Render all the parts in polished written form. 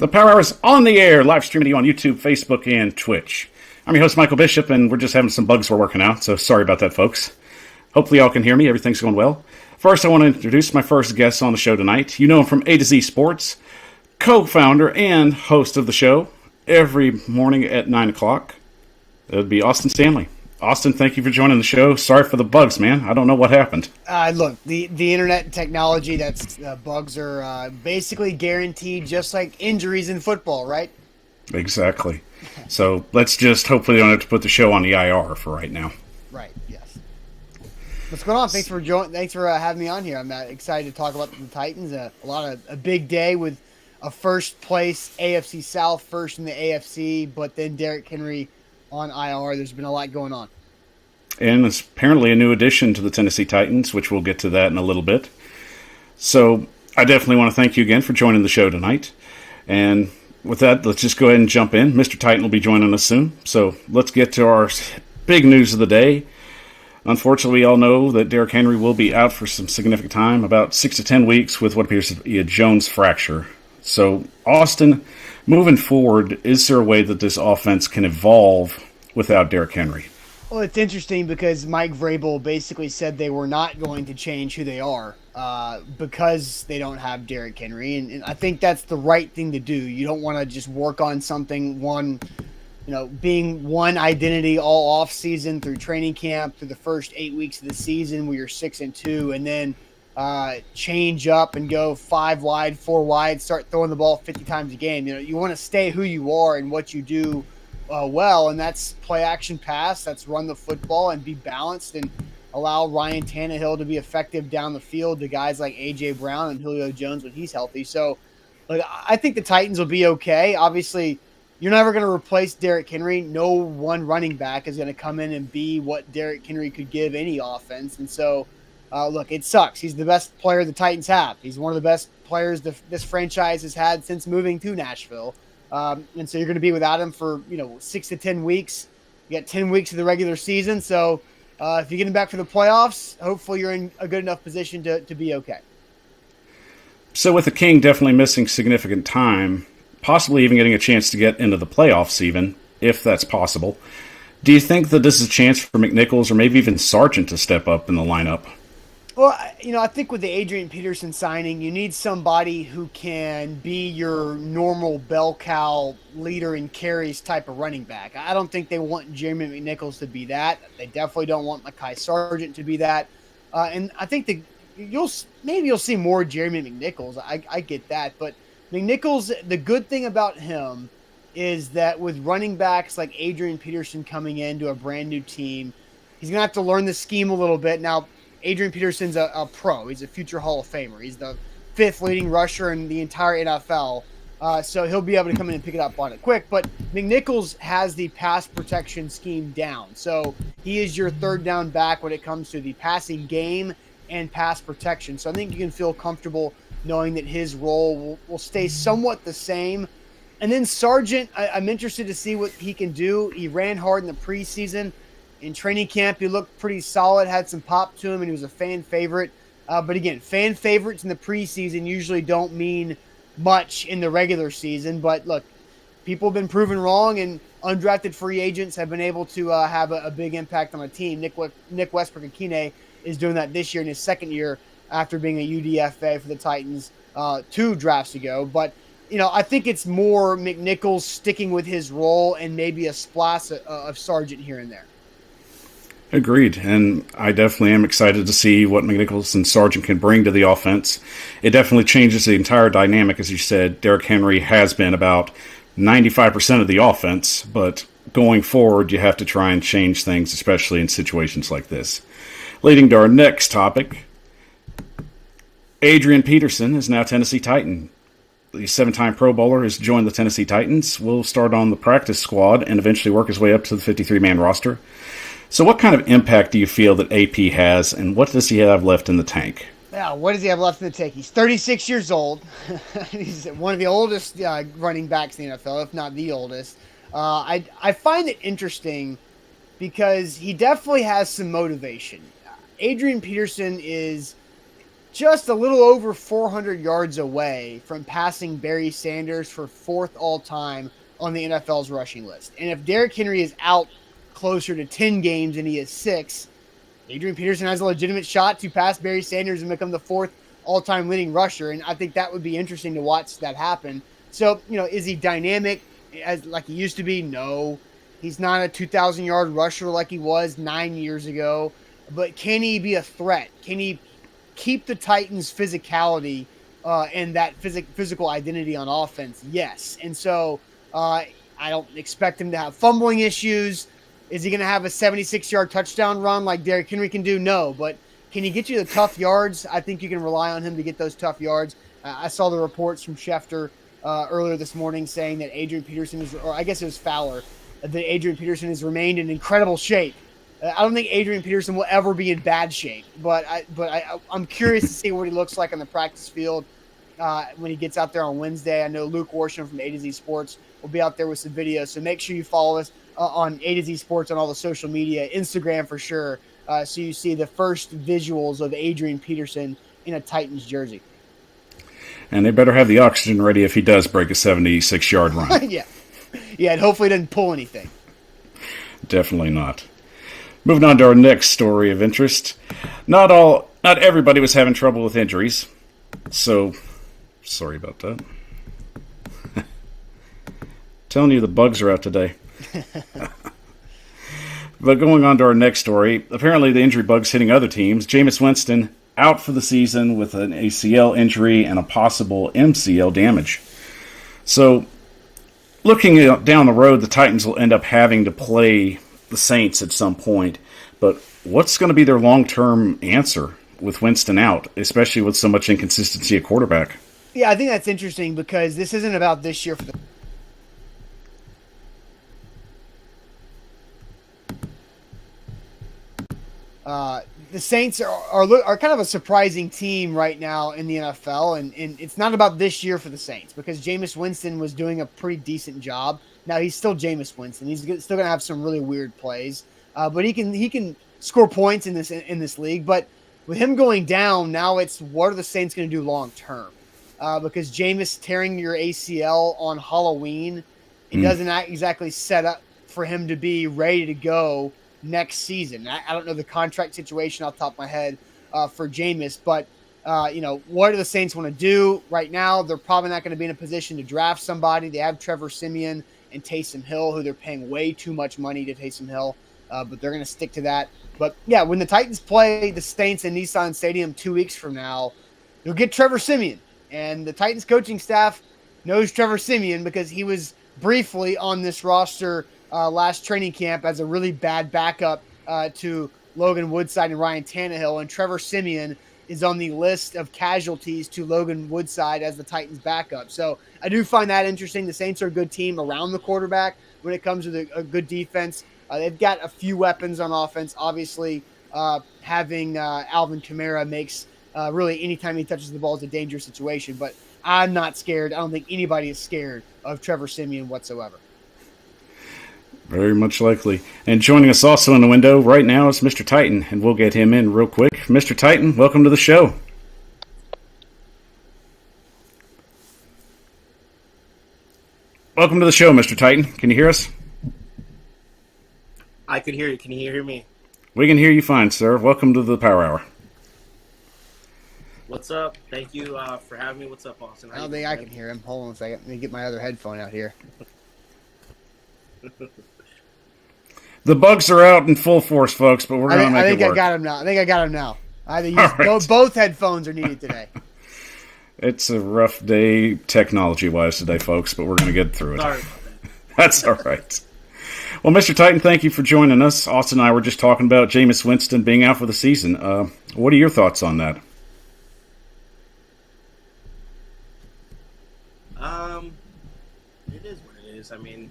The Power Hour is on the air, live streaming to you on YouTube, Facebook, and Twitch. I'm your host, Michael Bishop, and we're just having some bugs we're working out, so sorry about that, folks. Hopefully y'all can hear me. Everything's going well. First, I want to introduce my first guest on the show tonight. You know him from A to Z Sports, co-founder and host of the show every morning at 9 o'clock. That would be Austin Stanley. Austin, thank you for joining the show. Sorry for the bugs, man. I don't know what happened. Look, the internet technology, that's bugs are basically guaranteed, just like injuries in football, right? Exactly. So let's just hopefully don't have to put the show on the IR for right now. Right. Yes. What's going on? Thanks for having me on here. I'm excited to talk about the Titans. A big day with a first place AFC South, first in the AFC, but then Derrick Henry on IR. There's been a lot going on. And it's apparently a new addition to the Tennessee Titans, which we'll get to that in a little bit. So I definitely want to thank you again for joining the show tonight. And with that, let's just go ahead and jump in. Mr. Titan will be joining us soon. So let's get to our big news of the day. Unfortunately, we all know that Derrick Henry will be out for some significant time, about 6 to 10 weeks, with what appears to be a Jones fracture. So, Austin, moving forward, is there a way that this offense can evolve without Derrick Henry? Well, it's interesting because Mike Vrabel basically said they were not going to change who they are because they don't have Derrick Henry, and I think that's the right thing to do. You don't want to just work on something being one identity all off season through training camp through the first 8 weeks of the season where you're 6-2, and then change up and go 5 wide, 4 wide, start throwing the ball 50 times a game. You want to stay who you are and what you do well, and that's play action pass, that's run the football and be balanced and allow Ryan Tannehill to be effective down the field to guys like A.J. Brown and Julio Jones when he's healthy. So I think the Titans will be okay. Obviously, you're never going to replace Derrick Henry. No one running back is going to come in and be what Derrick Henry could give any offense. And so, look, it sucks. He's the best player the Titans have. He's one of the best players this franchise has had since moving to Nashville. And so you're going to be without him for 6 to 10 weeks. You got 10 weeks of the regular season. So if you get him back for the playoffs, hopefully you're in a good enough position to be okay. So with the King definitely missing significant time, possibly even getting a chance to get into the playoffs even, if that's possible, do you think that this is a chance for McNichols or maybe even Sargent to step up in the lineup? Well, I think with the Adrian Peterson signing, you need somebody who can be your normal bell cow leader and carries type of running back. I don't think they want Jeremy McNichols to be that. They definitely don't want Mekhi Sargent to be that. And I think you'll see more Jeremy McNichols. I get that, but McNichols, the good thing about him is that with running backs like Adrian Peterson coming into a brand new team, he's gonna have to learn the scheme a little bit. Now, Adrian Peterson's a pro. He's a future Hall of Famer. He's the 5th leading rusher in the entire NFL. So he'll be able to come in and pick it up on it quick. But McNichols has the pass protection scheme down. So he is your third down back when it comes to the passing game and pass protection. So I think you can feel comfortable knowing that his role will stay somewhat the same. And then Sargent, I'm interested to see what he can do. He ran hard in the preseason. In training camp, he looked pretty solid, had some pop to him, and he was a fan favorite. But again, fan favorites in the preseason usually don't mean much in the regular season. But look, people have been proven wrong, and undrafted free agents have been able to have a big impact on a team. Nick Westbrook-Akine is doing that this year in his second year after being a UDFA for the Titans 2 drafts ago. But I think it's more McNichols sticking with his role and maybe a splash of Sargent here and there. Agreed, and I definitely am excited to see what McNichols and Sargent can bring to the offense. It definitely changes the entire dynamic, as you said. Derrick Henry has been about 95% of the offense, but going forward, you have to try and change things, especially in situations like this. Leading to our next topic, Adrian Peterson is now Tennessee Titan. The 7-time Pro Bowler has joined the Tennessee Titans, will start on the practice squad and eventually work his way up to the 53-man roster. So what kind of impact do you feel that AP has, and what does he have left in the tank? Yeah, what does he have left in the tank? He's 36 years old. He's one of the oldest running backs in the NFL, if not the oldest. I find it interesting because he definitely has some motivation. Adrian Peterson is just a little over 400 yards away from passing Barry Sanders for 4th all-time on the NFL's rushing list. And if Derrick Henry is out closer to 10 games than he is 6, Adrian Peterson has a legitimate shot to pass Barry Sanders and become the 4th all-time leading rusher, and I think that would be interesting to watch that happen. So, is he dynamic like he used to be? No. He's not a 2,000-yard rusher like he was 9 years ago, but can he be a threat? Can he keep the Titans' physicality and that physical identity on offense? Yes. And so I don't expect him to have fumbling issues. Is he going to have a 76-yard touchdown run like Derrick Henry can do? No, but can he get you the tough yards? I think you can rely on him to get those tough yards. I saw the reports from Schefter earlier this morning saying that Adrian Peterson or I guess it was Fowler, that Adrian Peterson has remained in incredible shape. I don't think Adrian Peterson will ever be in bad shape, but I'm curious to see what he looks like on the practice field when he gets out there on Wednesday. I know Luke Worsham from A to Z Sports will be out there with some videos, so make sure you follow us on A to Z Sports on all the social media, Instagram for sure, so you see the first visuals of Adrian Peterson in a Titans jersey. And they better have the oxygen ready if he does break a 76-yard run. Yeah, and hopefully he doesn't pull anything. Definitely not. Moving on to our next story of interest. Not everybody was having trouble with injuries, so sorry about that. Telling you the bugs are out today. But going on to our next story, apparently the injury bug's hitting other teams. Jameis Winston out for the season with an ACL injury and a possible MCL damage. So, looking down the road, the Titans will end up having to play the Saints at some point. But what's going to be their long-term answer with Winston out, especially with so much inconsistency at quarterback? Yeah, I think that's interesting because this isn't about this year for the the Saints are kind of a surprising team right now in the NFL, and it's not about this year for the Saints because Jameis Winston was doing a pretty decent job. Now he's still Jameis Winston; he's still going to have some really weird plays, but he can score points in this league. But with him going down, now it's what are the Saints going to do long term? Because Jameis tearing your ACL on Halloween, it doesn't exactly set up for him to be ready to go next season. I don't know the contract situation off the top of my head for Jameis, but what do the Saints want to do right now? They're probably not going to be in a position to draft somebody. They have Trevor Siemian and Taysom Hill, who they're paying way too much money to Taysom Hill, but they're going to stick to that. But yeah, when the Titans play the Saints in Nissan Stadium 2 weeks from now, you'll get Trevor Siemian, and the Titans coaching staff knows Trevor Siemian because he was briefly on this roster last training camp as a really bad backup to Logan Woodside and Ryan Tannehill, and Trevor Siemian is on the list of casualties to Logan Woodside as the Titans backup. So I do find that interesting. The Saints are a good team around the quarterback when it comes to a good defense. They've got a few weapons on offense. Obviously, having Alvin Kamara makes really anytime he touches the ball is a dangerous situation, but I'm not scared. I don't think anybody is scared of Trevor Siemian whatsoever. Very much likely. And joining us also in the window right now is Mr. Titan, and we'll get him in real quick. Mr. Titan, welcome to the show. Welcome to the show, Mr. Titan. Can you hear us? I could hear you. Can you hear me? We can hear you fine, sir. Welcome to the Power Hour. What's up? Thank you for having me. What's up, Austin? I don't think I can hear him. Hold on a second. Let me get my other headphone out here. The bugs are out in full force, folks, but we're going to make it work. I got him now. Both headphones are needed today. It's a rough day technology-wise today, folks, but we're going to get through it. Sorry about that. That's all right. Well, Mr. Titan, thank you for joining us. Austin and I were just talking about Jameis Winston being out for the season. What are your thoughts on that? It is what it is. I mean,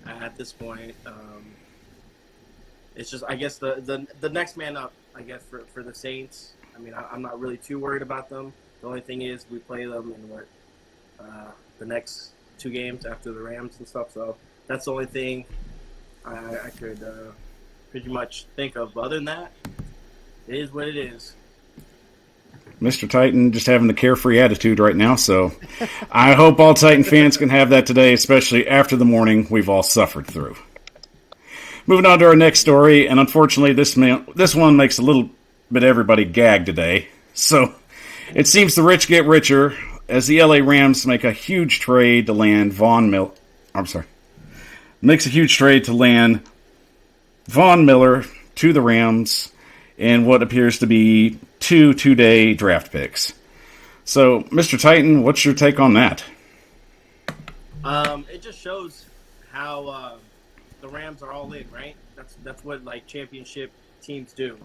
at this point, it's just, I guess, the next man up, I guess, for the Saints. I mean, I'm not really too worried about them. The only thing is we play them in the next 2 games after the Rams and stuff. So that's the only thing I could pretty much think of. But other than that, it is what it is. Mr. Titan just having the carefree attitude right now, so I hope all Titan fans can have that today, especially after the morning we've all suffered through. Moving on to our next story, and unfortunately this one makes a little bit everybody gag today. So, it seems the rich get richer as the LA Rams make a huge trade to land makes a huge trade to land Von Miller to the Rams in what appears to be two-day draft picks. So, Mr. Titan, what's your take on that? It just shows how the Rams are all in, right? That's what like championship teams do.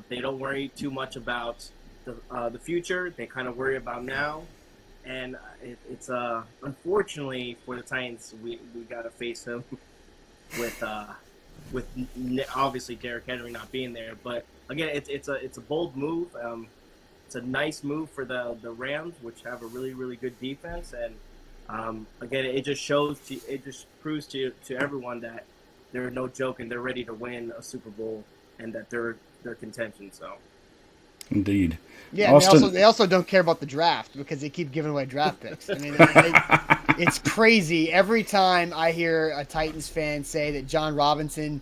They don't worry too much about the future. They kind of worry about now, and it's unfortunately for the Titans, we got to face them with obviously Derrick Henry not being there. But again, it's a bold move. It's a nice move for the Rams, which have a really, really good defense. And again, it just proves to everyone that they're no joke and they're ready to win a Super Bowl and that they're contention. So, indeed. Yeah, Austin, they also don't care about the draft because they keep giving away draft picks. I mean, it's crazy. Every time I hear a Titans fan say that John Robinson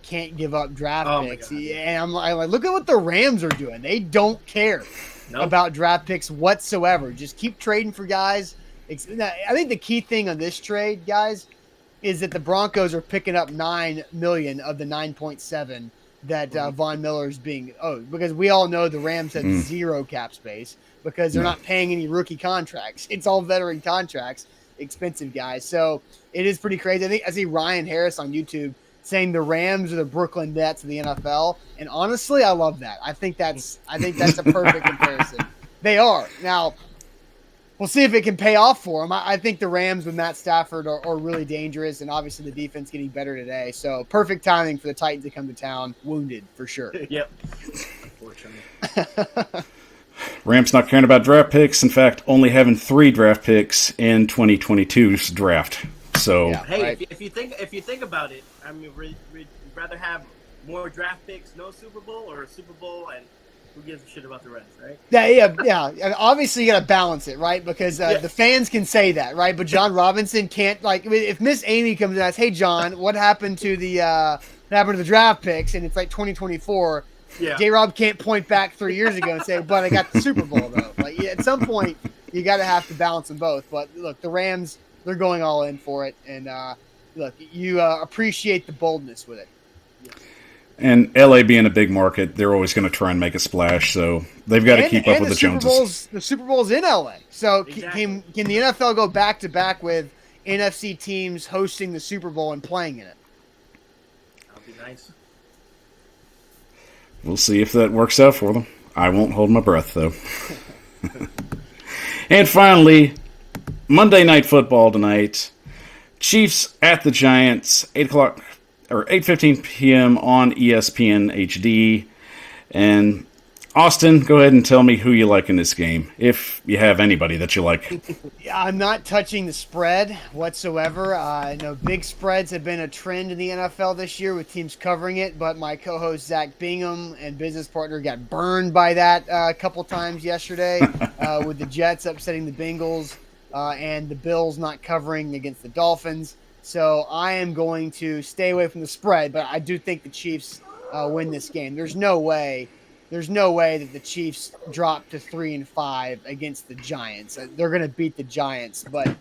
can't give up draft picks, and I'm like, look at what the Rams are doing. They don't care about draft picks whatsoever. Just keep trading for guys. I think the key thing on this trade, guys, is that the Broncos are picking up $9 million of the 9.7 that Von Miller is being owed, because we all know the Rams have zero cap space because they're not paying any rookie contracts. It's all veteran contracts, expensive guys. So it is pretty crazy. I see Ryan Harris on YouTube saying the Rams are the Brooklyn Nets of the NFL, and honestly, I love that. I think that's a perfect comparison. They are. Now, we'll see if it can pay off for them. I think the Rams with Matt Stafford are really dangerous, and obviously the defense getting better today. So perfect timing for the Titans to come to town wounded, for sure. Yep. Unfortunately. Rams not caring about draft picks. In fact, only having 3 draft picks in 2022's draft. So, hey, right. if you think about it, I mean, we'd rather have more draft picks, no Super Bowl, or a Super Bowl, and who gives a shit about the rest, right? Yeah. And obviously, you got to balance it, right? Because the fans can say that, right? But John Robinson can't. Like, if Miss Amy comes and asks, "Hey, John, what happened to the draft picks?" and it's like 2024, J-Rob can't point back 3 years ago and say, "But I got the Super Bowl, though." Like, at some point, you got to have to balance them both. But look, the Rams, they're going all in for it, and look, you appreciate the boldness with it. And LA being a big market, they're always going to try and make a splash, so they've got to keep up with the Joneses. The Super Bowl's in LA, so exactly. Can the NFL go back to back with NFC teams hosting the Super Bowl and playing in it? That'll be nice. We'll see if that works out for them. I won't hold my breath, though. And finally, Monday Night Football tonight. Chiefs at the Giants, 8:15 p.m. on ESPN HD. And Austin, go ahead and tell me who you like in this game, if you have anybody that you like. I'm not touching the spread whatsoever. I know big spreads have been a trend in the NFL this year with teams covering it, but my co-host Zach Bingham and business partner got burned by that a couple times yesterday with the Jets upsetting the Bengals and the Bills not covering against the Dolphins. So I am going to stay away from the spread, but I do think the Chiefs win this game. There's no way that the Chiefs drop to 3-5 against the Giants. They're going to beat the Giants, but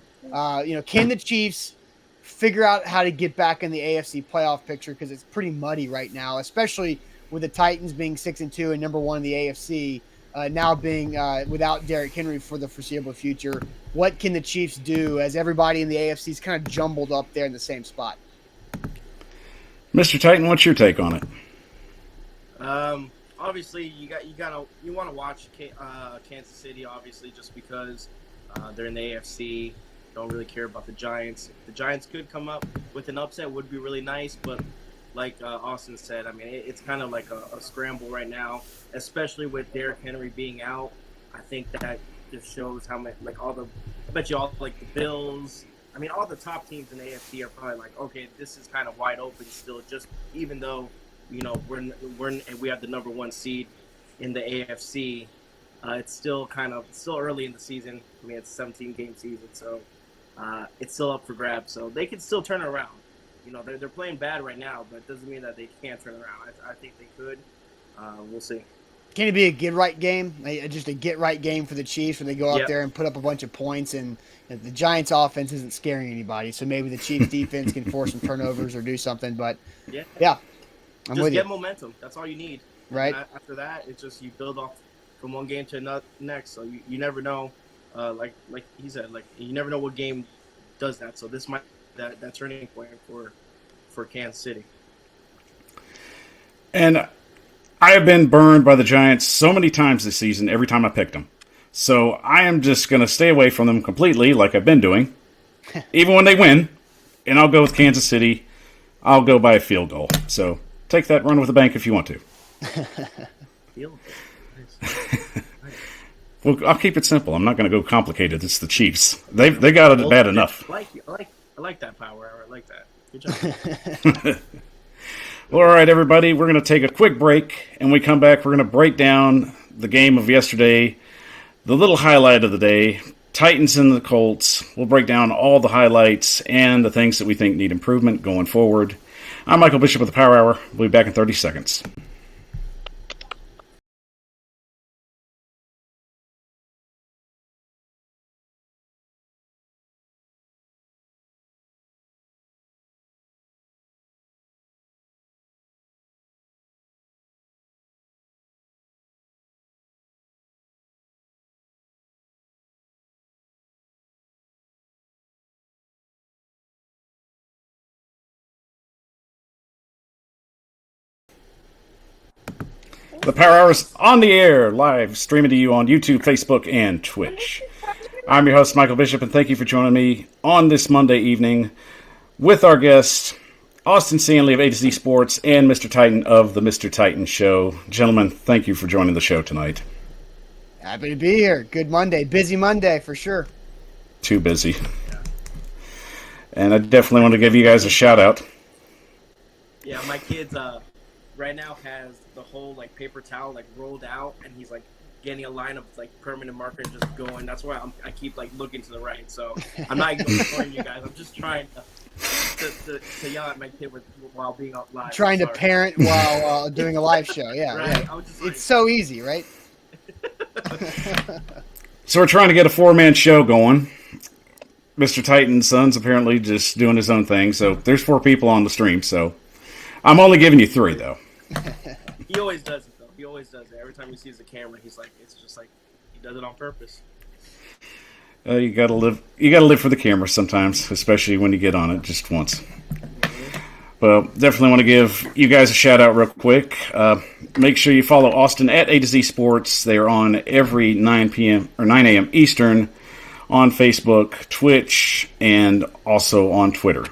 can the Chiefs figure out how to get back in the AFC playoff picture, because it's pretty muddy right now, especially with the Titans being 6-2 and number 1 in the AFC, now being without Derrick Henry for the foreseeable future. What can the Chiefs do as everybody in the AFC is kind of jumbled up there in the same spot? Mr. Titan, what's your take on it? Obviously, you want to watch Kansas City, obviously, just because they're in the AFC. Don't really care about the Giants. The Giants could come up with an upset, would be really nice, but like Austin said, I mean, it's kind of like a scramble right now, especially with Derrick Henry being out. I think that just shows how much, like, I bet you all, like, the Bills, I mean, all the top teams in the AFC are probably like, okay, this is kind of wide open still, just even though, we have the number 1 seed in the AFC. It's still still early in the season. I mean, it's a 17-game season, so it's still up for grabs. So they can still turn it around. You know, they're playing bad right now, but it doesn't mean that they can't turn around. I think they could. We'll see. Can it be a get-right game? Just a get-right game for the Chiefs where they go out Yep. there and put up a bunch of points, and the Giants' offense isn't scaring anybody, so maybe the Chiefs' defense can force some turnovers or do something. But, yeah, I'm just with get you. momentum. That's all you need. Right. And after that, it's just you build off from one game to another next. So you never know. Like he said, like you never know what game does that. So this might that turning point for Kansas City. And I have been burned by the Giants so many times this season, every time I picked them. So I am just going to stay away from them completely, like I've been doing, even when they win. And I'll go with Kansas City. I'll go by a field goal. So take that, run with the bank if you want to. Field goal. Well, I'll keep it simple. I'm not going to go complicated. It's the Chiefs. They got it bad enough. I like that power hour. I like that. Good job. Well, all right, everybody. We're going to take a quick break, and when we come back, we're going to break down the game of yesterday, the little highlight of the day, Titans and the Colts. We'll break down all the highlights and the things that we think need improvement going forward. I'm Michael Bishop with the Power Hour. We'll be back in 30 seconds. The Power Hour is on the air, live streaming to you on YouTube, Facebook, and Twitch. I'm your host, Michael Bishop, and thank you for joining me on this Monday evening with our guest, Austin Stanley of A to Z Sports and Mr. Titan of the Mr. Titan Show. Gentlemen, thank you for joining the show tonight. Happy to be here. Good Monday. Busy Monday for sure. Too busy. And I definitely want to give you guys a shout out. Yeah, my kid's right now has the whole like paper towel like rolled out, and he's like getting a line of like permanent marker and just going. That's why I keep like looking to the right. So I'm not ignoring you guys. I'm just trying to yell at my kid while being out live. Trying to parent while doing a live show. Yeah, right. yeah. I was just like, It's so easy, right? So we're trying to get a four-man show going. Mr. Titan's son's apparently just doing his own thing. So there's 4 people on the stream. So I'm only giving you 3, though. he always does it though. He always does it. Every time he sees the camera, he's like, it's just like he does it on purpose. You gotta live. You gotta live for the camera sometimes, especially when you get on it just once. Well, definitely want to give you guys a shout out real quick. Make sure you follow Austin at A to Z Sports. They are on every 9 p.m. or 9 a.m. Eastern on Facebook, Twitch, and also on Twitter,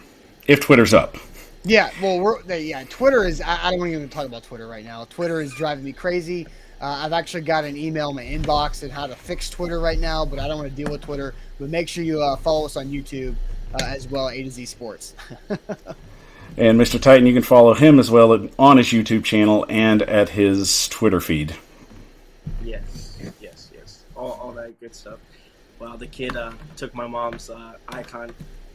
if Twitter's up. Yeah, well, Twitter is. I don't even talk about Twitter right now. Twitter is driving me crazy. I've actually got an email in my inbox on how to fix Twitter right now, but I don't want to deal with Twitter. But make sure you follow us on YouTube as well, A to Z Sports. And Mr. Titan, you can follow him as well on his YouTube channel and at his Twitter feed. Yes. All that good stuff. Well, the kid took my mom's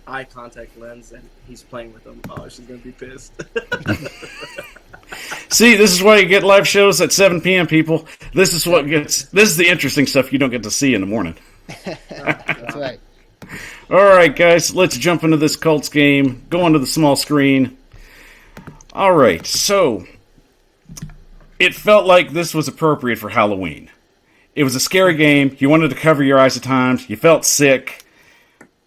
eye contact lens, and he's playing with them. Oh, she's gonna be pissed. See, this is why you get live shows at 7 p.m., people. This is the interesting stuff you don't get to see in the morning. That's right. All right, guys, let's jump into this Colts game. Go onto the small screen. All right, so it felt like this was appropriate for Halloween. It was a scary game. You wanted to cover your eyes at times. You felt sick.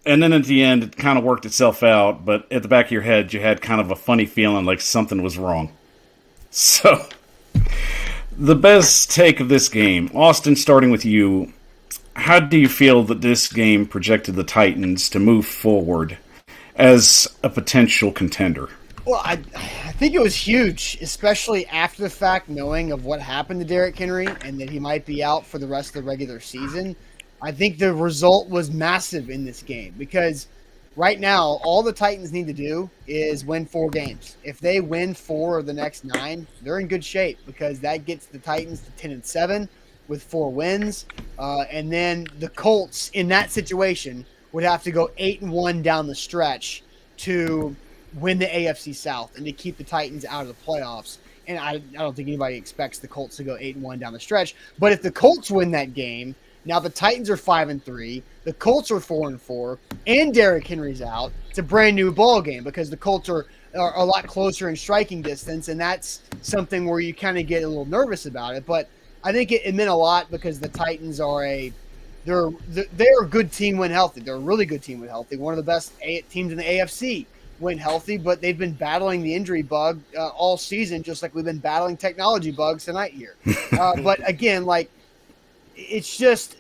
And then at the end, it kind of worked itself out. But at the back of your head, you had kind of a funny feeling like something was wrong. So, the best take of this game, Austin, starting with you, how do you feel that this game projected the Titans to move forward as a potential contender? Well, I think it was huge, especially after the fact, knowing of what happened to Derrick Henry and that he might be out for the rest of the regular season. I think the result was massive in this game because right now, all the Titans need to do is win 4 games. If they win 4 of the next 9, they're in good shape because that gets the Titans to 10-7. with 4 wins, and then the Colts in that situation would have to go 8-1 down the stretch to win the AFC South and to keep the Titans out of the playoffs. And I don't think anybody expects the Colts to go 8-1 down the stretch. But if the Colts win that game, now the Titans are 5-3, the Colts are 4-4, and Derrick Henry's out. It's a brand new ball game because the Colts are a lot closer in striking distance, and that's something where you kind of get a little nervous about it. But I think it meant a lot because the Titans are they're a good team when healthy. They're a really good team when healthy. One of the best teams in the AFC when healthy, but they've been battling the injury bug all season, just like we've been battling technology bugs tonight here. But again, like, it's just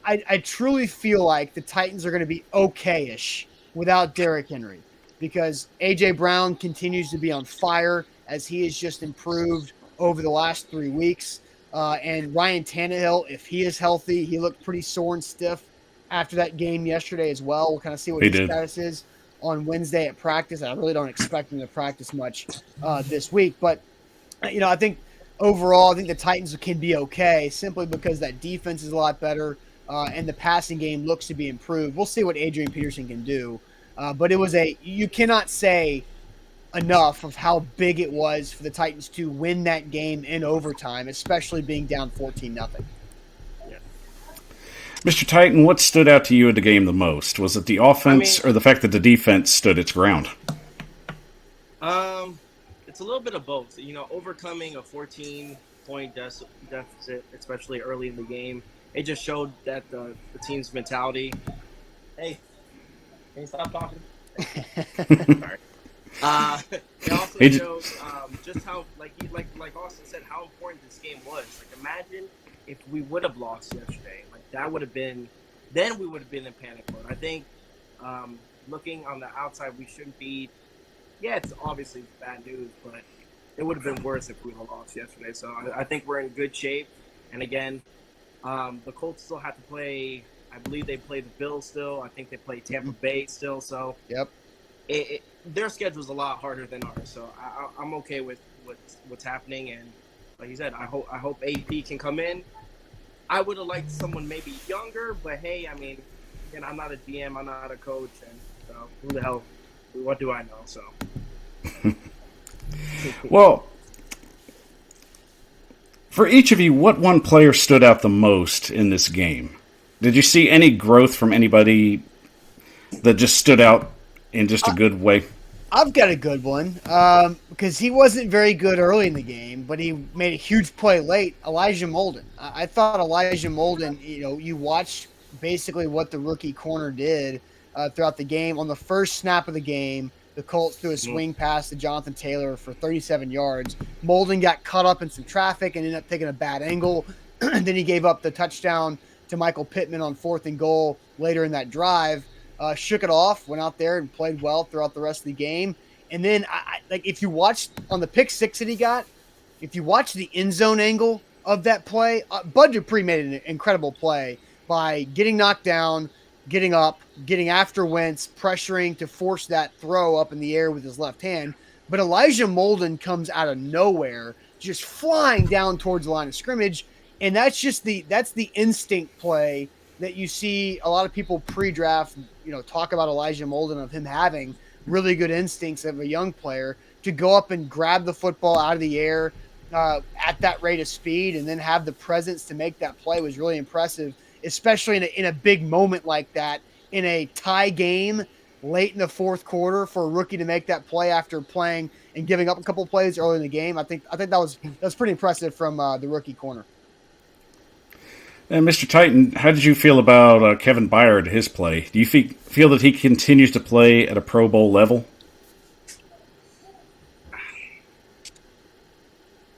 I truly feel like the Titans are going to be okay-ish without Derrick Henry because A.J. Brown continues to be on fire as he has just improved over the last 3 weeks. And Ryan Tannehill, if he is healthy, he looked pretty sore and stiff after that game yesterday as well. We'll kind of see what his status is on Wednesday at practice. I really don't expect him to practice much this week. But, I think overall, I think the Titans can be okay simply because that defense is a lot better and the passing game looks to be improved. We'll see what Adrian Peterson can do. But it was you cannot say enough of how big it was for the Titans to win that game in overtime, especially being down 14-0. Yeah. Mr. Titan, what stood out to you in the game the most? Was it the offense or the fact that the defense stood its ground? It's a little bit of both. Overcoming a 14-point deficit, especially early in the game, it just showed that the team's mentality. Hey, can you stop talking? Sorry. It also shows just how, like Austin said, how important this game was. Like, imagine if we would have lost yesterday. Like, that would have been, then we would have been in panic mode. I think, looking on the outside, we shouldn't be. Yeah, it's obviously bad news, but it would have been worse if we would have lost yesterday. So I think we're in good shape. And again, the Colts still have to play. I believe they play the Bills still. I think they play Tampa Bay still. So yep. Their schedule's a lot harder than ours, so I'm okay with what's happening. And like you said, I hope AP can come in. I would have liked someone maybe younger, but hey, I mean, again, I'm not a DM, I'm not a coach, and so who the hell? What do I know? So, well, for each of you, what one player stood out the most in this game? Did you see any growth from anybody that just stood out in just a good way? I've got a good one because he wasn't very good early in the game, but he made a huge play late. Elijah Molden. I thought Elijah Molden, you watched basically what the rookie corner did throughout the game. On the first snap of the game, the Colts threw a swing pass to Jonathan Taylor for 37 yards. Molden got caught up in some traffic and ended up taking a bad angle. Then he gave up the touchdown to Michael Pittman on 4th and goal later in that drive. Shook it off, went out there and played well throughout the rest of the game. And then, if you watch on the pick six that he got, if you watch the end zone angle of that play, Bud Dupree made an incredible play by getting knocked down, getting up, getting after Wentz, pressuring to force that throw up in the air with his left hand. But Elijah Molden comes out of nowhere, just flying down towards the line of scrimmage. And that's the instinct play that you see a lot of people pre-draft, talk about Elijah Molden, of him having really good instincts of a young player to go up and grab the football out of the air at that rate of speed and then have the presence to make that play was really impressive, especially in a big moment like that in a tie game late in the fourth quarter for a rookie to make that play after playing and giving up a couple plays early in the game. I think that was pretty impressive from the rookie corner. And Mr. Titan, how did you feel about Kevin Byard, his play? Do you feel that he continues to play at a Pro Bowl level?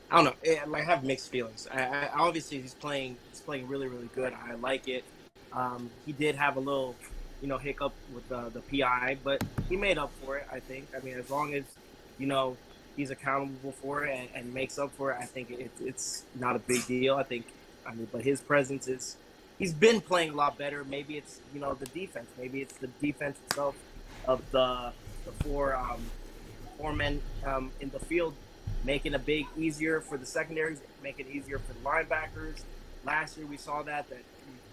I don't know. I have mixed feelings. I obviously he's playing really, really good. I like it. He did have a little, hiccup with the PI, but he made up for it, I think. I mean, as long as, he's accountable for it and makes up for it, I think it's not a big deal. But his presence he's been playing a lot better. Maybe it's, the defense. Maybe it's the defense itself of the four men in the field, making a big easier for the secondaries, make it easier for the linebackers. last year we saw that he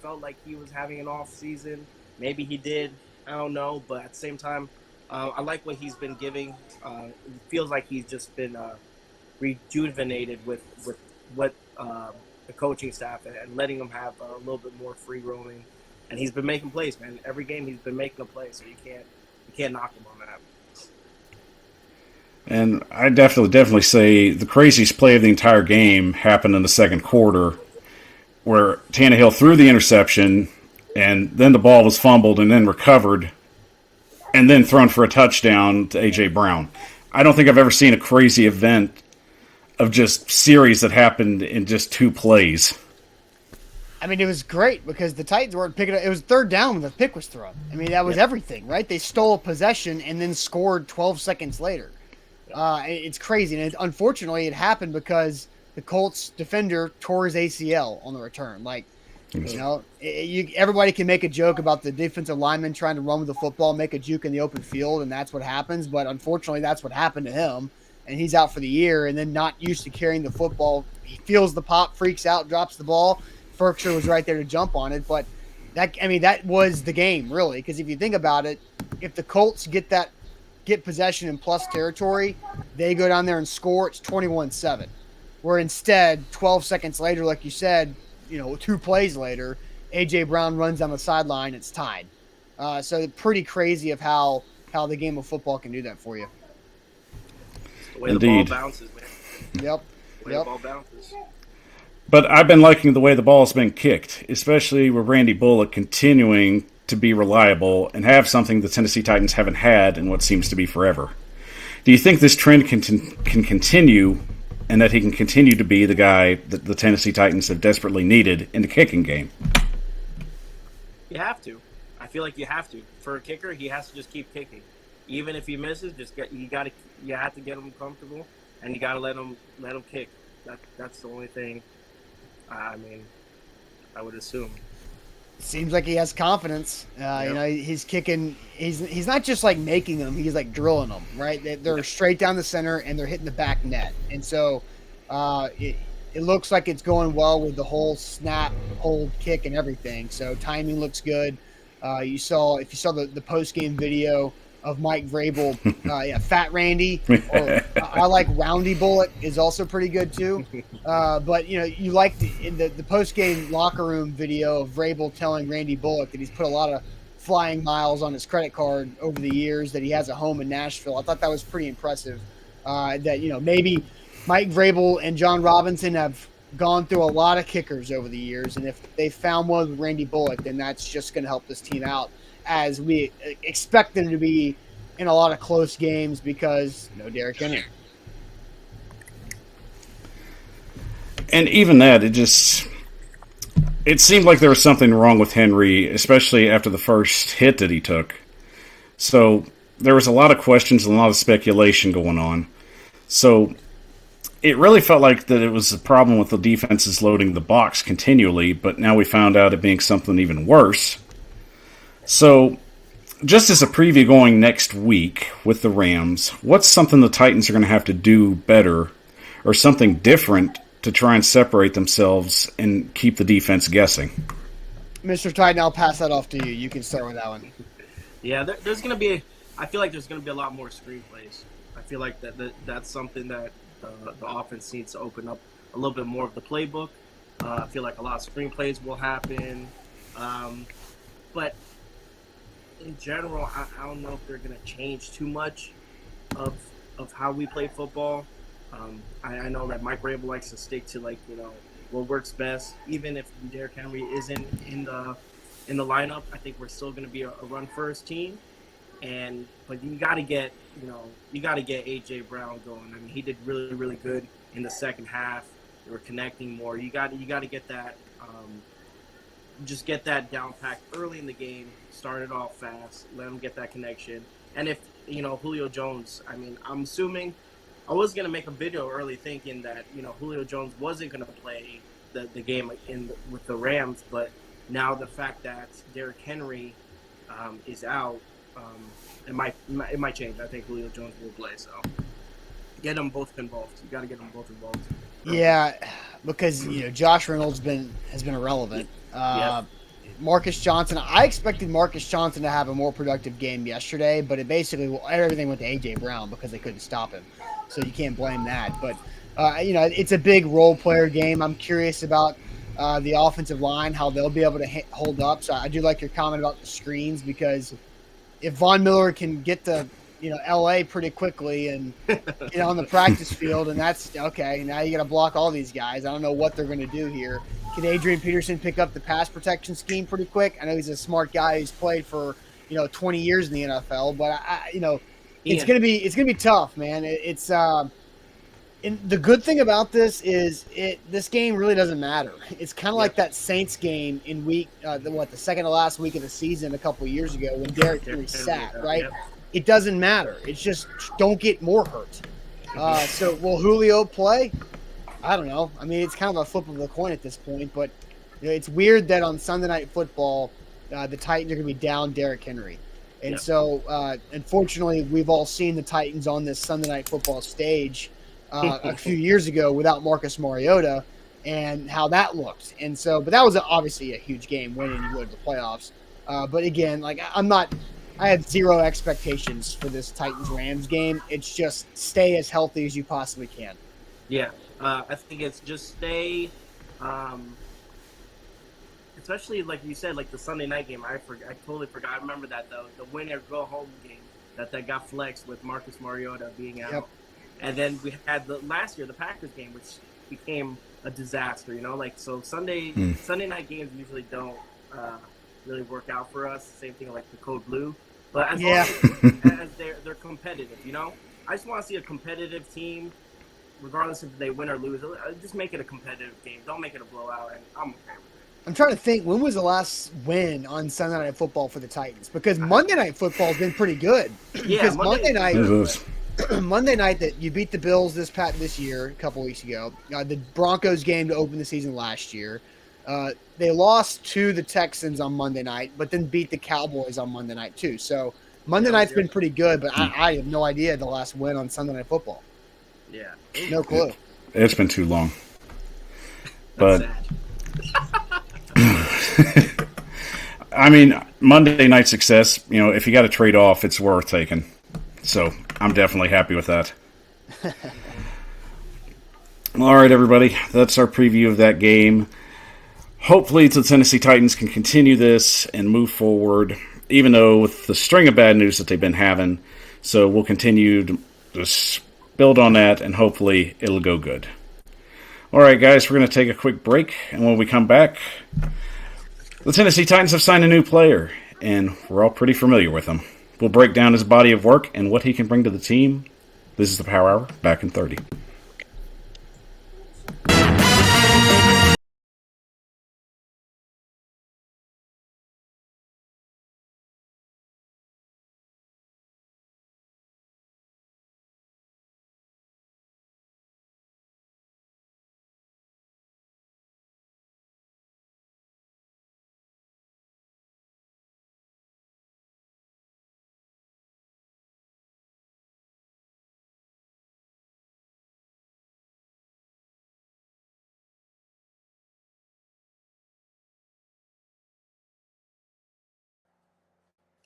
felt like he was having an off season. Maybe he did. I don't know, but at the same time, I like what he's been giving. It feels like he's just been rejuvenated with what the coaching staff and letting them have a little bit more free roaming. And he's been making plays, man. Every game he's been making a play, so you can't knock him on that. And I definitely say the craziest play of the entire game happened in the second quarter, where Tannehill threw the interception, and then the ball was fumbled and then recovered, and then thrown for a touchdown to A.J. Brown. I don't think I've ever seen a crazy event of just series that happened in just 2 plays. I mean, it was great because the Titans weren't picking up. It was third down when the pick was thrown. I mean, that was everything, right? They stole a possession and then scored 12 seconds later. It's crazy. And unfortunately, it happened because the Colts defender tore his ACL on the return. Like, you know, everybody can make a joke about the defensive lineman trying to run with the football, make a juke in the open field, and that's what happens. But unfortunately, that's what happened to him. And he's out for the year and then not used to carrying the football. He feels the pop, freaks out, drops the ball. Berkshire was right there to jump on it, but that was the game, really, because if you think about it, if the Colts get possession in plus territory, they go down there and score, it's 21-7. Where instead, 12 seconds later, like you said, 2 plays later, A.J. Brown runs down the sideline, it's tied. So pretty crazy of how the game of football can do that for you. The way the ball bounces, man. Yep. The way the ball bounces. But I've been liking the way the ball's been kicked, especially with Randy Bullock continuing to be reliable and have something the Tennessee Titans haven't had in what seems to be forever. Do you think this trend can continue and that he can continue to be the guy that the Tennessee Titans have desperately needed in the kicking game? You have to. I feel like you have to. For a kicker, he has to just keep kicking. Even if he misses, you have to get him comfortable, and you got to let him kick. That's the only thing. I mean, I would assume. Seems like he has confidence. Yep. He's kicking. He's not just like making them. He's like drilling them. Right? They're straight down the center and they're hitting the back net. And so, it looks like it's going well with the whole snap, hold, kick, and everything. So timing looks good. If you saw the post game video of Mike Vrabel, Fat Randy, or I like Roundy Bullock is also pretty good too. But you like in the post game locker room video of Vrabel telling Randy Bullock that he's put a lot of flying miles on his credit card over the years, that he has a home in Nashville. I thought that was pretty impressive. That maybe Mike Vrabel and John Robinson have gone through a lot of kickers over the years, and if they found one with Randy Bullock, then that's just going to help this team out, as we expect them to be in a lot of close games because no Derrick Henry. And even that, it seemed like there was something wrong with Henry, especially after the first hit that he took. So there was a lot of questions and a lot of speculation going on. So it really felt like that it was a problem with the defenses loading the box continually, but now we found out it being something even worse. So just as a preview going next week with the Rams, what's something the Titans are going to have to do better or something different to try and separate themselves and keep the defense guessing? Mr. Titan, I'll pass that off to you. You can start with that one. Yeah, there's going to be – I feel like there's going to be a lot more screenplays. I feel like that's something that the offense needs to open up a little bit more of the playbook. I feel like a lot of screenplays will happen. But – in general, I don't know if they're going to change too much of how we play football. I know that Mike Vrabel likes to stick to what works best. Even if Derrick Henry isn't in the lineup, I think we're still going to be a run first team. But you got to get A.J. Brown going. I mean, he did really, really good in the second half. They were connecting more. You got to get that. Just get that down packed early in the game. Start it off fast. Let them get that connection. And if Julio Jones, I mean, I'm assuming I was gonna make a video early thinking that Julio Jones wasn't gonna play the game with the Rams, but now the fact that Derrick Henry is out, it might change. I think Julio Jones will play. So get them both involved. You got to get them both involved. Yeah, because Josh Reynolds has been irrelevant. Yep. Marcus Johnson. I expected Marcus Johnson to have a more productive game yesterday, but everything went to AJ Brown because they couldn't stop him. So you can't blame that. But it's a big role player game. I'm curious about the offensive line, how they'll be able to hold up. So I do like your comment about the screens, because if Von Miller can get to LA pretty quickly and get on the practice field, and that's okay. Now you got to block all these guys. I don't know what they're going to do here. Can Adrian Peterson pick up the pass protection scheme pretty quick? I know he's a smart guy who's played for 20 years in the NFL, but it's gonna be tough, man. And the good thing about this is this game really doesn't matter. It's kind of like that Saints game in the second to last week of the season a couple of years ago when Derrick Henry sat, right? Yep. It doesn't matter. It's just don't get more hurt. So will Julio play? I don't know. I mean, it's kind of a flip of the coin at this point, but it's weird that on Sunday Night Football, the Titans are going to be down Derrick Henry. And so, unfortunately, we've all seen the Titans on this Sunday Night Football stage a few years ago without Marcus Mariota and how that looked. And so, but that was obviously a huge game, winning you go to the playoffs. But again, I have zero expectations for this Titans-Rams game. It's just stay as healthy as you possibly can. Yeah. I think it's just stay, especially like you said, like the Sunday night game. I totally forgot. I remember that the winner go home game that got flexed with Marcus Mariota being out, Yep. And then we had last year the Packers game, which became a disaster. So Sunday night games usually don't really work out for us. Same thing like the Code Blue, but as long as they're competitive, I just want to see a competitive team. Regardless if they win or lose, just make it a competitive game. Don't make it a blowout, and I'm okay with it. I'm trying to think, when was the last win on Sunday Night Football for the Titans? Because Monday Night Football has been pretty good. Yeah, because Monday night that you beat the Bills this year, a couple weeks ago. The Broncos game to open the season last year. They lost to the Texans on Monday night, but then beat the Cowboys on Monday night too. So Monday night's been pretty good, but I have no idea the last win on Sunday Night Football. Yeah. No clue. It's been too long. But I mean, Monday night success, if you got to trade off, it's worth taking. So I'm definitely happy with that. All right, everybody. That's our preview of that game. Hopefully the Tennessee Titans can continue this and move forward, even though with the string of bad news that they've been having. So we'll continue to just build on that, and hopefully it'll go good. All right, guys, we're going to take a quick break, and when we come back, the Tennessee Titans have signed a new player, and we're all pretty familiar with him. We'll break down his body of work and what he can bring to the team. This is the Power Hour, back in 30.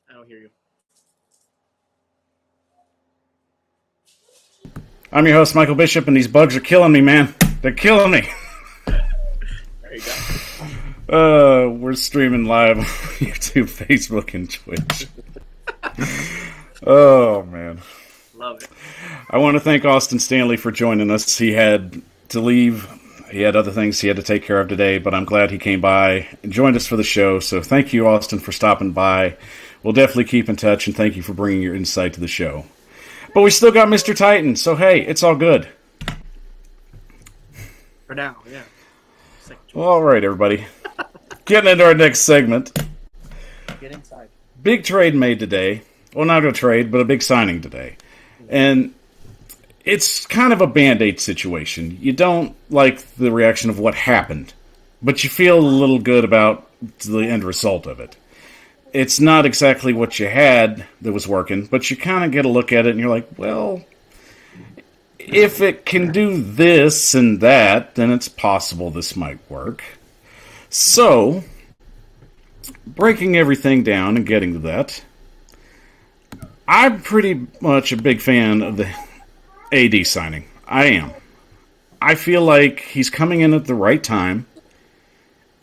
I don't hear you. I'm your host, Michael Bishop, and these bugs are killing me, man. They're killing me. There you go. We're streaming live on YouTube, Facebook, and Twitch. Oh, man. Love it. I want to thank Austin Stanley for joining us. He had to leave. He had other things he had to take care of today, but I'm glad he came by and joined us for the show. So thank you, Austin, for stopping by. We'll definitely keep in touch, and thank you for bringing your insight to the show. But we still got Mr. Titan, so hey, it's all good. For now, yeah. Well, all right, everybody. Getting into our next segment. Get inside. Big trade made today. Well, not a trade, but a big signing today. And it's kind of a Band-Aid situation. You don't like the reaction of what happened, but you feel a little good about the end result of it. It's not exactly what you had that was working, but you kind of get a look at it and you're like, well, if it can do this and that, then it's possible this might work. So, breaking everything down and getting to that, I'm pretty much a big fan of the AD signing. I am. I feel like he's coming in at the right time.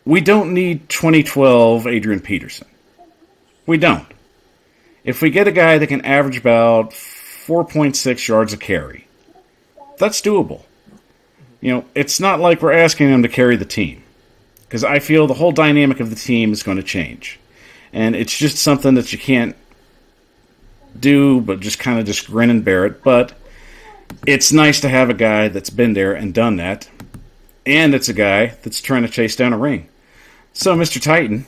We don't need 2012 Adrian Peterson. We don't. If we get a guy that can average about 4.6 yards a carry, that's doable. It's not like we're asking him to carry the team, because I feel the whole dynamic of the team is going to change. And it's just something that you can't do, but just kind of just grin and bear it. But it's nice to have a guy that's been there and done that, and it's a guy that's trying to chase down a ring. So, Mr. Titan,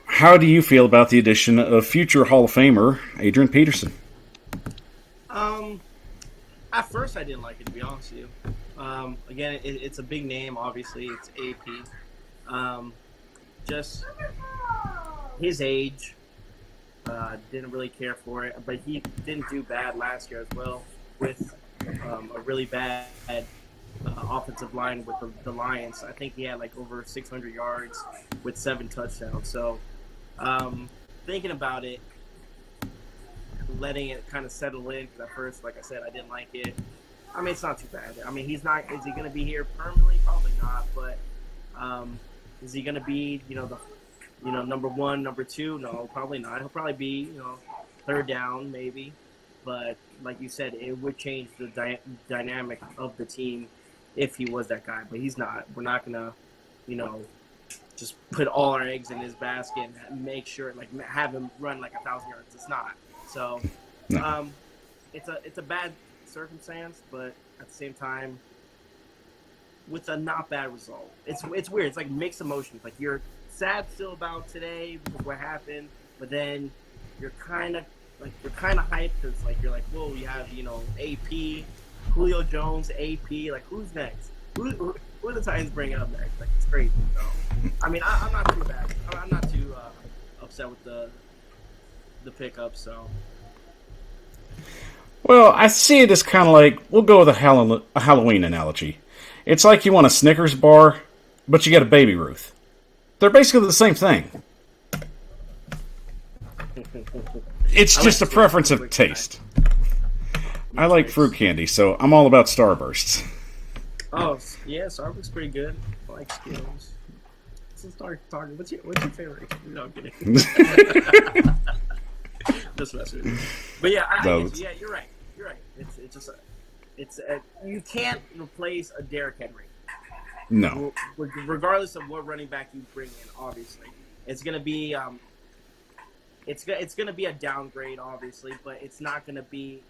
how do you feel about the addition of future Hall of Famer Adrian Peterson? At first I didn't like it, to be honest with you. Again, it's a big name, obviously. It's AP. Just his age, didn't really care for it, but he didn't do bad last year as well with a really bad offensive line with the Lions. I think he had like over 600 yards with 7 touchdowns. So thinking about it, letting it kind of settle in, because at first, like I said, I didn't like it. I mean, it's not too bad. I mean, is he going to be here permanently? Probably not. But is he going to be, number 1, number 2? No, probably not. He'll probably be, third down maybe. But like you said, it would change the dynamic of the team if he was that guy. But he's not. We're not going to, just put all our eggs in his basket and make sure, like, have him run like 1,000 yards. It's not. So, No. It's a bad circumstance, but at the same time, with a not bad result. It's weird. It's like mixed emotions. Like, you're sad still about today because what happened, but then you're kind of hyped because like you're like, whoa, you have AP, Julio Jones, AP. Like, who's next? Who are the Titans bringing up next? Like, it's crazy. So, I mean, I'm not too bad. I'm not too upset with the pickup. So. Well, I see it as kind of like, we'll go with a Halloween analogy. It's like you want a Snickers bar, but you get a Baby Ruth. They're basically the same thing. It's just a preference of taste. I like fruit candy, so I'm all about Starbursts. Oh, yeah, Starbucks pretty good. I like Skittles. Let's start talking. What's your favorite? No, I'm kidding. Just messing with you. But yeah, yeah, you're right. You're right. It's you can't replace a Derrick Henry. No. Regardless of what running back you bring in, obviously, it's gonna be it's gonna be a downgrade, obviously, but it's not gonna be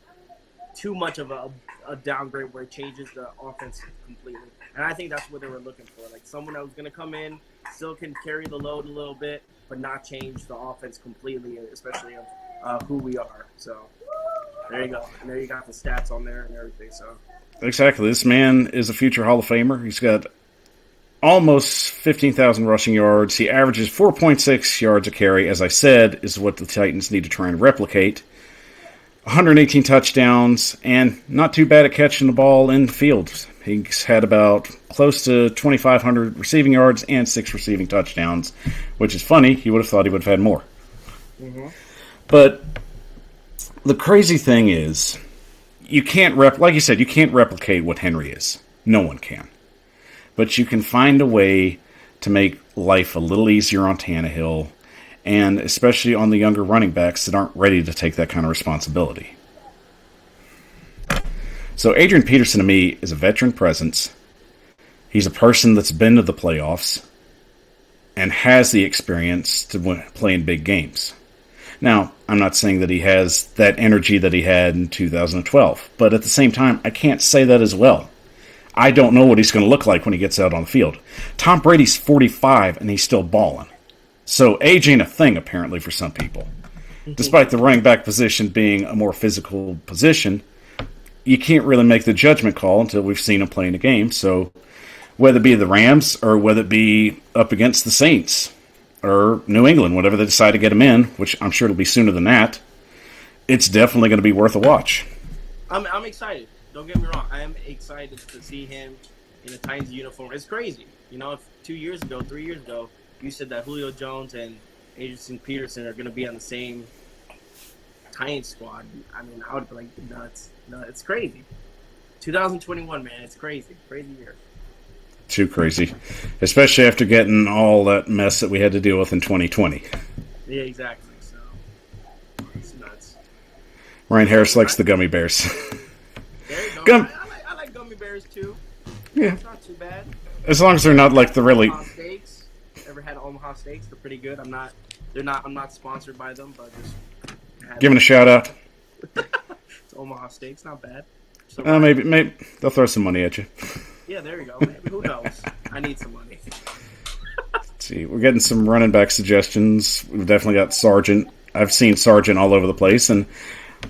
too much of a downgrade where it changes the offense completely. And I think that's what they were looking for, like someone that was gonna come in, still can carry the load a little bit, but not change the offense completely, especially of who we are. So there you go. And there you got the stats on there and everything. So exactly, this man is a future Hall of Famer. He's got almost 15,000 rushing yards. He averages 4.6 yards a carry, as I said, is what the Titans need to try and replicate. 118 touchdowns, and not too bad at catching the ball in the field. He's had about close to 2,500 receiving yards and 6 receiving touchdowns, which is funny. You would have thought he would have had more. Mm-hmm. But the crazy thing is, you can't like you said, you can't replicate what Henry is. No one can. But you can find a way to make life a little easier on Tannehill, and especially on the younger running backs that aren't ready to take that kind of responsibility. So Adrian Peterson, to me, is a veteran presence. He's a person that's been to the playoffs and has the experience to play in big games. Now, I'm not saying that he has that energy that he had in 2012, but at the same time, I can't say that as well. I don't know what he's going to look like when he gets out on the field. Tom Brady's 45 and he's still balling. So age ain't a thing, apparently, for some people. Despite the running back position being a more physical position, you can't really make the judgment call until we've seen him play in a game. So whether it be the Rams or whether it be up against the Saints or New England, whatever they decide to get him in, which I'm sure it'll be sooner than that, it's definitely going to be worth a watch. I'm excited. don't get me wrong. I am excited to see him in a Titans uniform. It's crazy. You know, if 3 years ago, you said that Julio Jones and Adrian Peterson are going to be on the same Titans squad, I mean, I would be like, nuts. No, it's crazy. 2021, man, it's crazy. Crazy year. Too crazy. Especially after getting all that mess that we had to deal with in 2020. Yeah, exactly. So, it's nuts. Ryan Harris likes the gummy bears. There you go. Gum- I like gummy bears, too. Yeah. It's not too bad. As long as they're not like the really... Omaha Steaks. Ever had Omaha Steaks? They're pretty good. I'm not sponsored by them, but just... Giving a shout out. It's Omaha Steaks, not bad. So maybe they'll throw some money at you. Yeah, there you go. Maybe. Who knows? I need some money. Let's see, we're getting some running back suggestions. We've definitely got Sargent. I've seen Sargent all over the place, and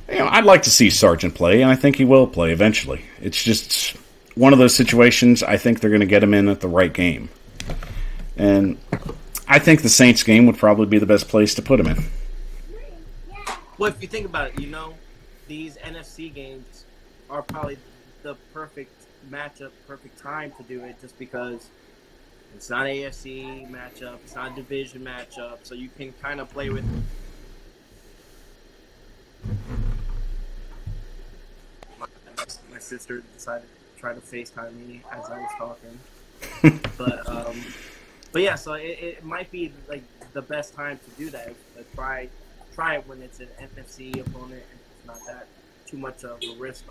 I'd like to see Sargent play, and I think he will play eventually. It's just one of those situations. I think they're going to get him in at the right game, and I think the Saints game would probably be the best place to put him in. Well, if you think about it, these NFC games are probably the perfect matchup, perfect time to do it, just because it's not AFC matchup, it's not a division matchup, so you can kind of play with. My sister decided to try to FaceTime me as I was talking, but yeah, so it might be like the best time to do that. Try it when it's an NFC opponent and it's not that too much of a risk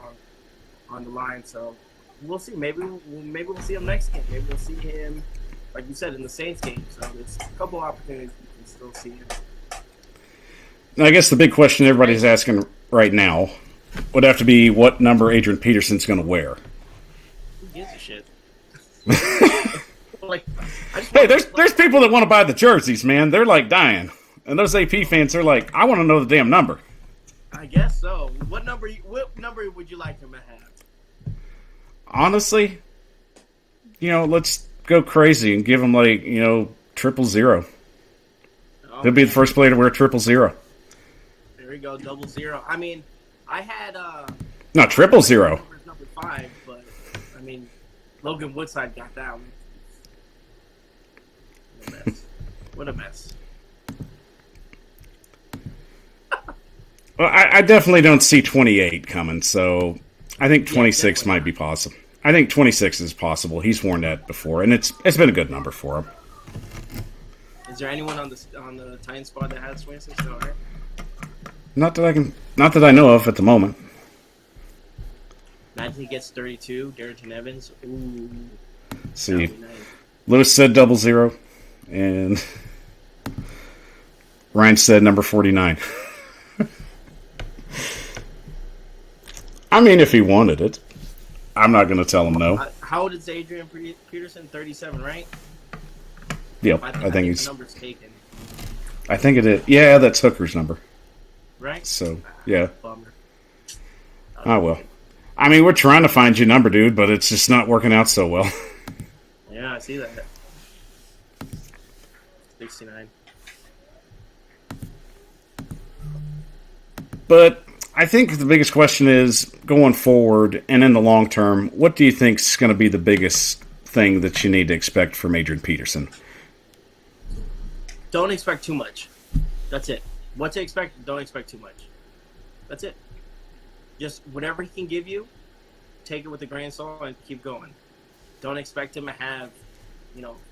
on the line. So we'll see. Maybe we'll see him next game. Maybe we'll see him, like you said, in the Saints game. So there's a couple opportunities we can still see him. Now, I guess the big question everybody's asking right now would have to be what number Adrian Peterson's going to wear. Who gives a shit? Hey, there's people that want to buy the jerseys, man. They're like dying. And those AP fans are like, I want to know the damn number. I guess so. What number would you like him to have? Honestly, let's go crazy and give him 000. He'll be the first player to wear 000. There we go, 00. I mean, I had no 000. Number 5, but I mean, Logan Woodside got that one. What a mess. What a mess. Well, I definitely don't see 28 coming, so I think 26 might be possible. I think 26 is possible. He's worn that before, and it's been a good number for him. Is there anyone on the Titans squad that has 26? No, right? Not that I know of at the moment. Imagine he gets 32. Darrington Evans. Ooh. See, nice. Lewis said 00, and Ryan said number 49. I mean, if he wanted it, I'm not going to tell him no. How old is Adrian Peterson? 37, right? Yep, I think he's. The number's taken. I think it is. Yeah, that's Hooker's number. Right. So yeah. Bummer. Oh well. I mean, we're trying to find your number, dude, but it's just not working out so well. Yeah, I see that. 69. But I think the biggest question is, going forward and in the long term, what do you think is going to be the biggest thing that you need to expect from Adrian Peterson? Don't expect too much. That's it. What to expect, don't expect too much. That's it. Just whatever he can give you, take it with a grain of salt and keep going. Don't expect him to have,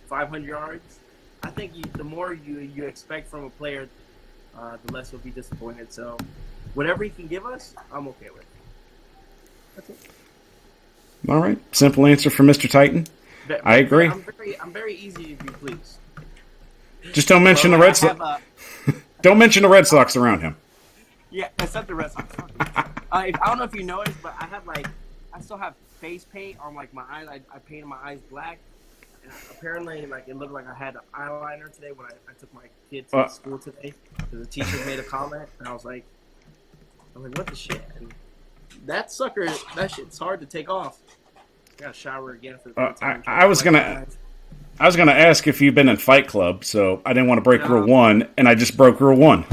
500 yards. I think the more you expect from a player, the less you'll be disappointed. So whatever he can give us, I'm okay with. That's it. All right. Simple answer from Mr. Titan. I agree. I'm very easy to be pleased. Just don't mention the Red Sox. Don't mention the Red Sox around him. Yeah, except the Red Sox. I don't know if you noticed, but I still have face paint on my eyes. I painted my eyes black. And apparently, it looked like I had eyeliner today when I took my kid to school today. The teacher made a comment, and I was like, what the shit? And that shit's hard to take off. I got to shower again for the third time. I was gonna ask if you've been in Fight Club, so I didn't want to break Rule 1, and I just broke Rule 1.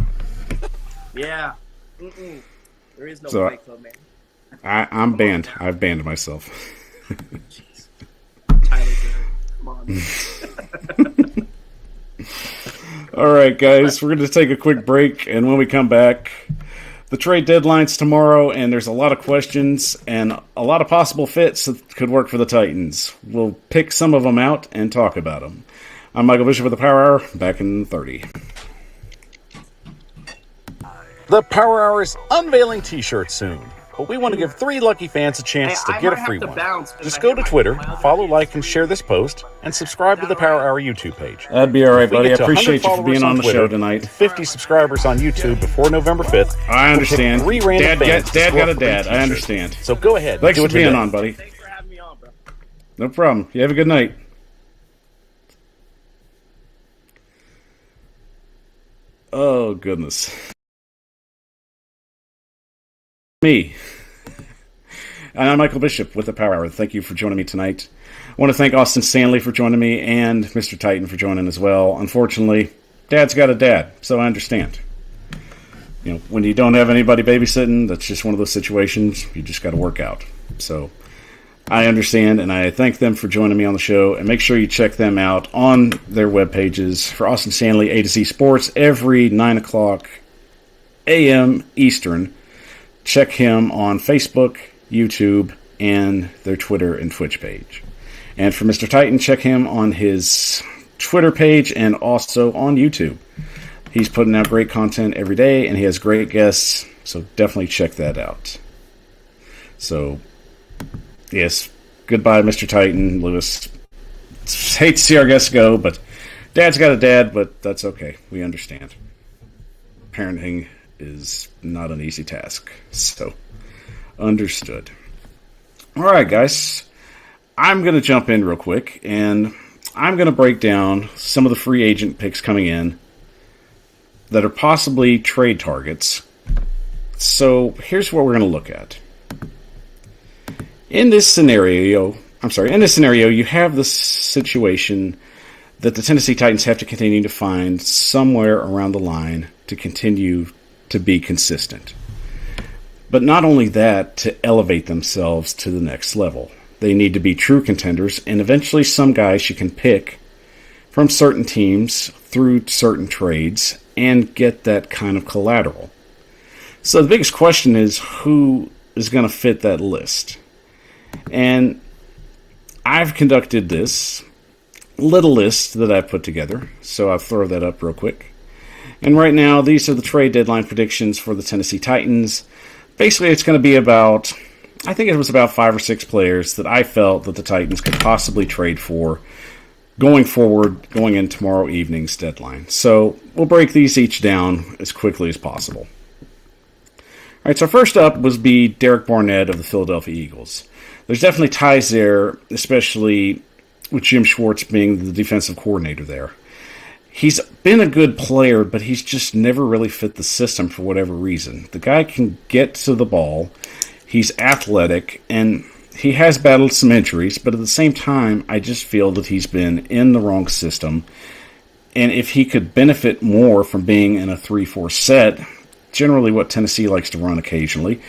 Yeah. There is no Fight Club, man. I'm banned. I've banned myself. Jeez. Tyler Perry. Come on. All right, guys, we're going to take a quick break, and when we come back, the trade deadline's tomorrow, and there's a lot of questions and a lot of possible fits that could work for the Titans. We'll pick some of them out and talk about them. I'm Michael Bishop with the Power Hour, back in 30. The Power Hour is unveiling t-shirts soon, but we want to give 3 lucky fans a chance to get a free one. Just go to Twitter, follow, like, and share this post, and subscribe to the Power Hour YouTube page. That'd be all right, buddy. I appreciate you for being on the show tonight. 50 subscribers on YouTube before November 5th. I understand. We'll 3 random fans Dad got a free dad. I t-shirts. understand. So go ahead. Thanks do for it being today. on, buddy. Thanks for having me on, bro. No problem. You have a good night. Oh, goodness. Me. And I'm Michael Bishop with the Power Hour. Thank you for joining me tonight. I want to thank Austin Stanley for joining me and Mr. Titan for joining as well. Unfortunately, Dad's got a dad, so I understand. You know, when you don't have anybody babysitting, that's just one of those situations you just got to work out. So I understand, and I thank them for joining me on the show. And make sure you check them out on their web pages. For Austin Stanley, A to Z Sports, every 9 o'clock a.m. Eastern. Check him on Facebook, YouTube, and their Twitter and Twitch page. And for Mr. Titan, check him on his Twitter page and also on YouTube. He's putting out great content every day, and he has great guests, so definitely check that out. So, yes, goodbye, Mr. Titan. Lewis, hate to see our guests go, but Dad's got a dad, but that's okay. We understand. Parenting is not an easy task, so understood. All right, guys, I'm going to jump in real quick, and I'm going to break down some of the free agent picks coming in that are possibly trade targets. So here's what we're going to look at. In this scenario, you have the situation that the Tennessee Titans have to continue to find somewhere around the line to continue to be consistent. But not only that, to elevate themselves to the next level. They need to be true contenders, and eventually some guys you can pick from certain teams through certain trades and get that kind of collateral. So the biggest question is, who is going to fit that list? And I've conducted this little list that I've put together, so I'll throw that up real quick. And right now, these are the trade deadline predictions for the Tennessee Titans. Basically, it's going to be about, I think it was about 5 or 6 players that I felt that the Titans could possibly trade for going forward, going in tomorrow evening's deadline. So we'll break these each down as quickly as possible. All right, so first up would be Derek Barnett of the Philadelphia Eagles. There's definitely ties there, especially with Jim Schwartz being the defensive coordinator there. He's been a good player, but he's just never really fit the system for whatever reason. The guy can get to the ball, he's athletic, and he has battled some injuries, but at the same time, I just feel that he's been in the wrong system. And if he could benefit more from being in a 3-4 set, generally what Tennessee likes to run occasionally,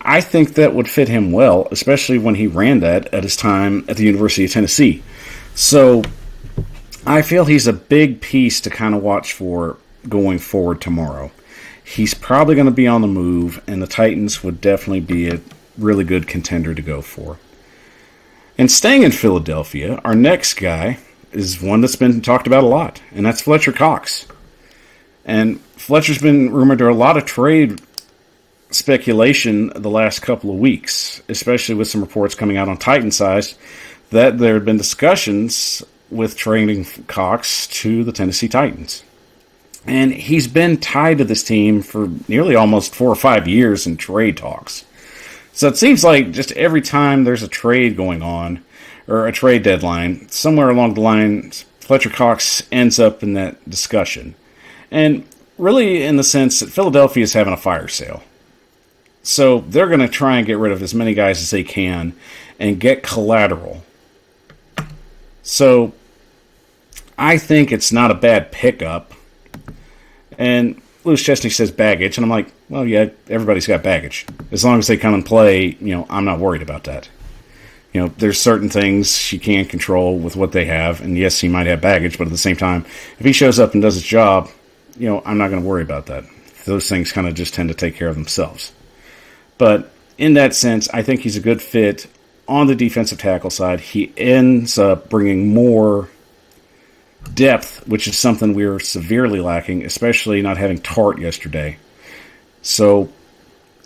I think that would fit him well, especially when he ran that at his time at the University of Tennessee. So I feel he's a big piece to kind of watch for going forward tomorrow. He's probably going to be on the move, and the Titans would definitely be a really good contender to go for. And staying in Philadelphia, our next guy is one that's been talked about a lot, and that's Fletcher Cox. And Fletcher's been rumored to a lot of trade speculation the last couple of weeks, especially with some reports coming out on Titan size that there had been discussions with trading Cox to the Tennessee Titans. And he's been tied to this team for nearly almost 4 or 5 years in trade talks. So it seems like just every time there's a trade going on, or a trade deadline, somewhere along the line, Fletcher Cox ends up in that discussion. And really in the sense that Philadelphia is having a fire sale. So they're going to try and get rid of as many guys as they can and get collateral. So I think it's not a bad pickup. And Louis Chestney says baggage, and I'm like, well, yeah, everybody's got baggage. As long as they come and play, I'm not worried about that. There's certain things she can't control with what they have, and yes, he might have baggage, but at the same time, if he shows up and does his job, I'm not going to worry about that. Those things kind of just tend to take care of themselves. But in that sense, I think he's a good fit on the defensive tackle side. He ends up bringing more depth, which is something we were severely lacking, especially not having Tart yesterday. So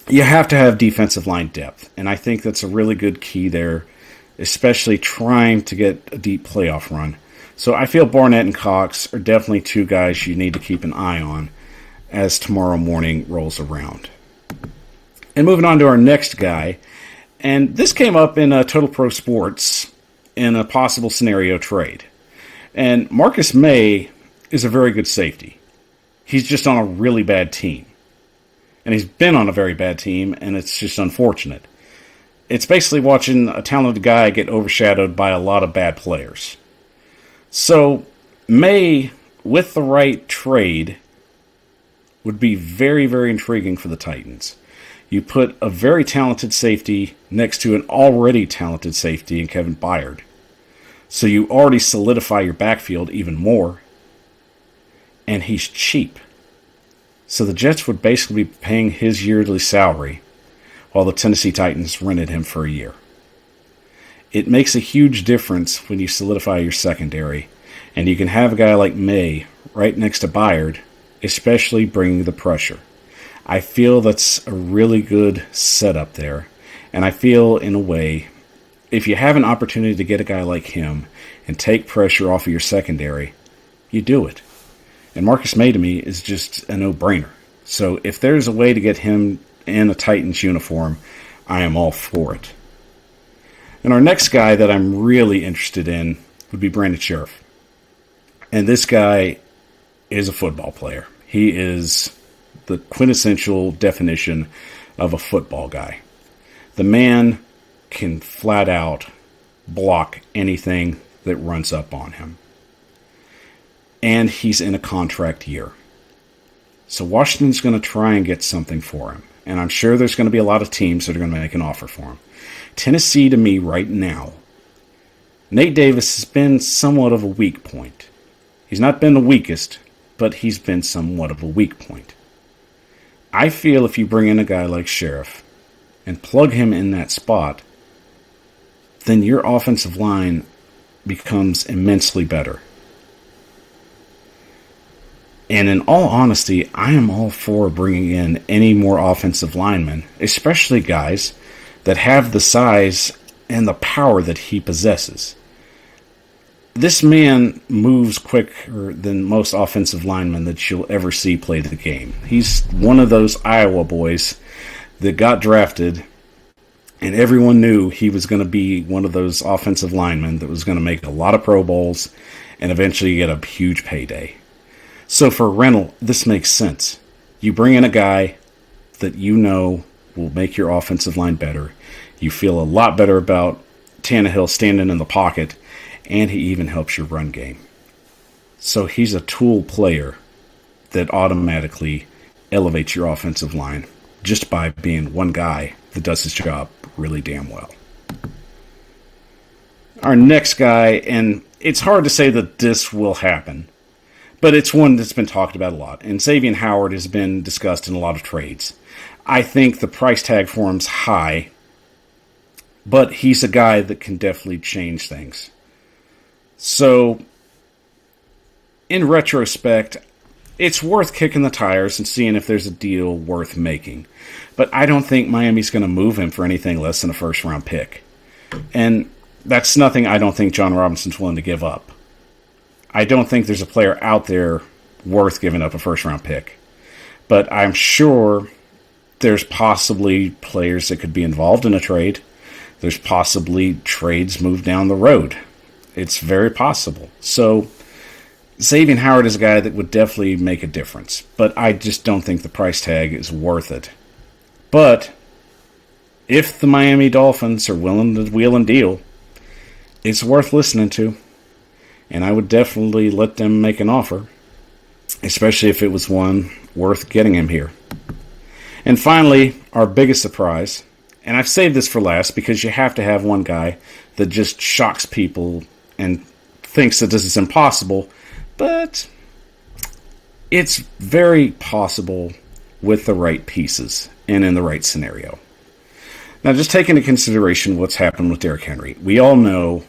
you have to have defensive line depth, and I think that's a really good key there, especially trying to get a deep playoff run. So I feel Barnett and Cox are definitely two guys you need to keep an eye on as tomorrow morning rolls around. And moving on to our next guy, and this came up in Total Pro Sports in a possible scenario trade. And Marcus May is a very good safety. He's just on a really bad team. And he's been on a very bad team, and it's just unfortunate. It's basically watching a talented guy get overshadowed by a lot of bad players. So, May, with the right trade, would be very, very intriguing for the Titans. You put a very talented safety next to an already talented safety in Kevin Byard. So you already solidify your backfield even more. And he's cheap. So the Jets would basically be paying his yearly salary while the Tennessee Titans rented him for a year. It makes a huge difference when you solidify your secondary, and you can have a guy like May right next to Byard, especially bringing the pressure. I feel that's a really good setup there, and I feel, in a way, if you have an opportunity to get a guy like him and take pressure off of your secondary, you do it. And Marcus May, to me, is just a no-brainer. So if there's a way to get him in a Titans uniform, I am all for it. And our next guy that I'm really interested in would be Brandon Sheriff. And this guy is a football player. He is the quintessential definition of a football guy. The man can flat out block anything that runs up on him. And he's in a contract year. So Washington's going to try and get something for him. And I'm sure there's going to be a lot of teams that are going to make an offer for him. Tennessee, to me, right now, Nate Davis has been somewhat of a weak point. He's not been the weakest, but he's been somewhat of a weak point. I feel if you bring in a guy like Sheriff and plug him in that spot, then your offensive line becomes immensely better. And in all honesty, I am all for bringing in any more offensive linemen, especially guys that have the size and the power that he possesses. This man moves quicker than most offensive linemen that you'll ever see play the game. He's one of those Iowa boys that got drafted, and everyone knew he was going to be one of those offensive linemen that was going to make a lot of Pro Bowls and eventually get a huge payday. So for rental, this makes sense. You bring in a guy that you know will make your offensive line better. You feel a lot better about Tannehill standing in the pocket, and he even helps your run game. So he's a tool player that automatically elevates your offensive line just by being one guy that does his job really damn well. Our next guy, and it's hard to say that this will happen, but it's one that's been talked about a lot. And Xavier Howard has been discussed in a lot of trades. I think the price tag for him's high, but he's a guy that can definitely change things. So, in retrospect, it's worth kicking the tires and seeing if there's a deal worth making. But I don't think Miami's going to move him for anything less than a first-round pick. And that's nothing I don't think John Robinson's willing to give up. I don't think there's a player out there worth giving up a first-round pick. But I'm sure there's possibly players that could be involved in a trade. There's possibly trades moved down the road. It's very possible. So Xavier Howard is a guy that would definitely make a difference. But I just don't think the price tag is worth it. But if the Miami Dolphins are willing to wheel and deal, it's worth listening to. And I would definitely let them make an offer. especially if it was one worth getting him here. And finally, our biggest surprise, and I've saved this for last because you have to have one guy that just shocks people and thinks that this is impossible, but it's very possible with the right pieces and in the right scenario. Now, just take into consideration what's happened with Derrick Henry. We all know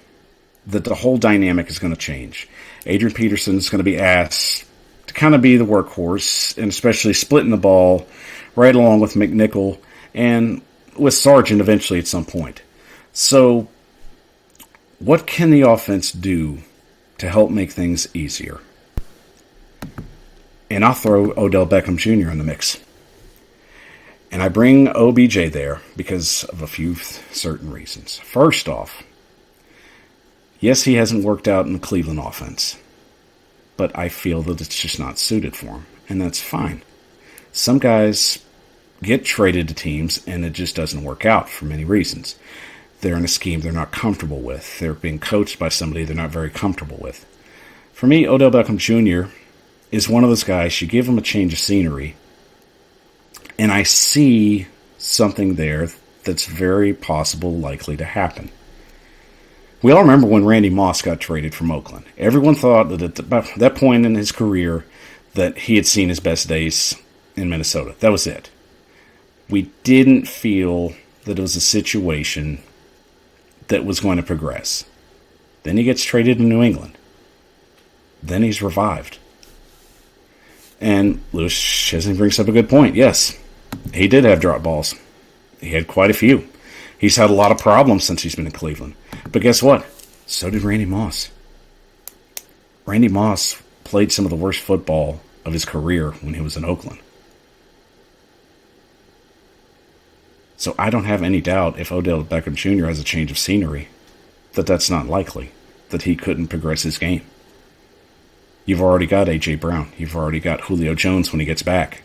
that the whole dynamic is going to change. Adrian Peterson is going to be asked to kind of be the workhorse, and especially splitting the ball right along with McNichol and with Sargent eventually at some point. So, what can the offense do to help make things easier? And I'll throw Odell Beckham Jr. in the mix. And I bring OBJ there because of a few certain reasons. First off, yes, he hasn't worked out in the Cleveland offense, but I feel that it's just not suited for him, and that's fine. Some guys get traded to teams, and it just doesn't work out for many reasons. They're in a scheme they're not comfortable with. They're being coached by somebody they're not very comfortable with. For me, Odell Beckham Jr. is one of those guys, you give him a change of scenery, and I see something there that's very possible, likely to happen. We all remember when Randy Moss got traded from Oakland. Everyone thought that at that point in his career that he had seen his best days in Minnesota. That was it. We didn't feel that it was a situation that was going to progress. Then he gets traded to New England. Then he's revived. And Lewis Chesney brings up a good point. Yes, he did have drop balls. He had quite a few. He's had a lot of problems since he's been in Cleveland. But guess what? So did Randy Moss. Randy Moss played some of the worst football of his career when he was in Oakland. So I don't have any doubt if Odell Beckham Jr. has a change of scenery, that that's not likely, that he couldn't progress his game. You've already got A.J. Brown. You've already got Julio Jones when he gets back.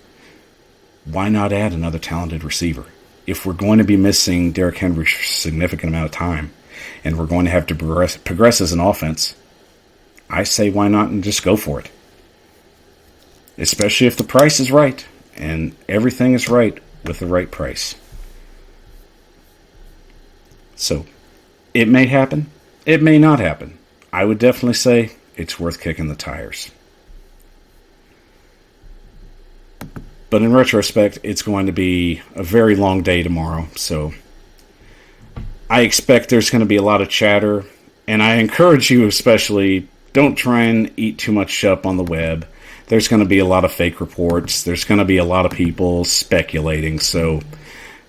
Why not add another talented receiver? If we're going to be missing Derrick Henry for a significant amount of time, and we're going to have to progress as an offense, I say why not and just go for it. Especially if the price is right, and everything is right with the right price. So, it may happen. It may not happen. I would definitely say it's worth kicking the tires. But in retrospect, it's going to be a very long day tomorrow, so I expect there's going to be a lot of chatter, and I encourage you especially, don't try and eat too much up on the web. There's going to be a lot of fake reports. There's going to be a lot of people speculating, so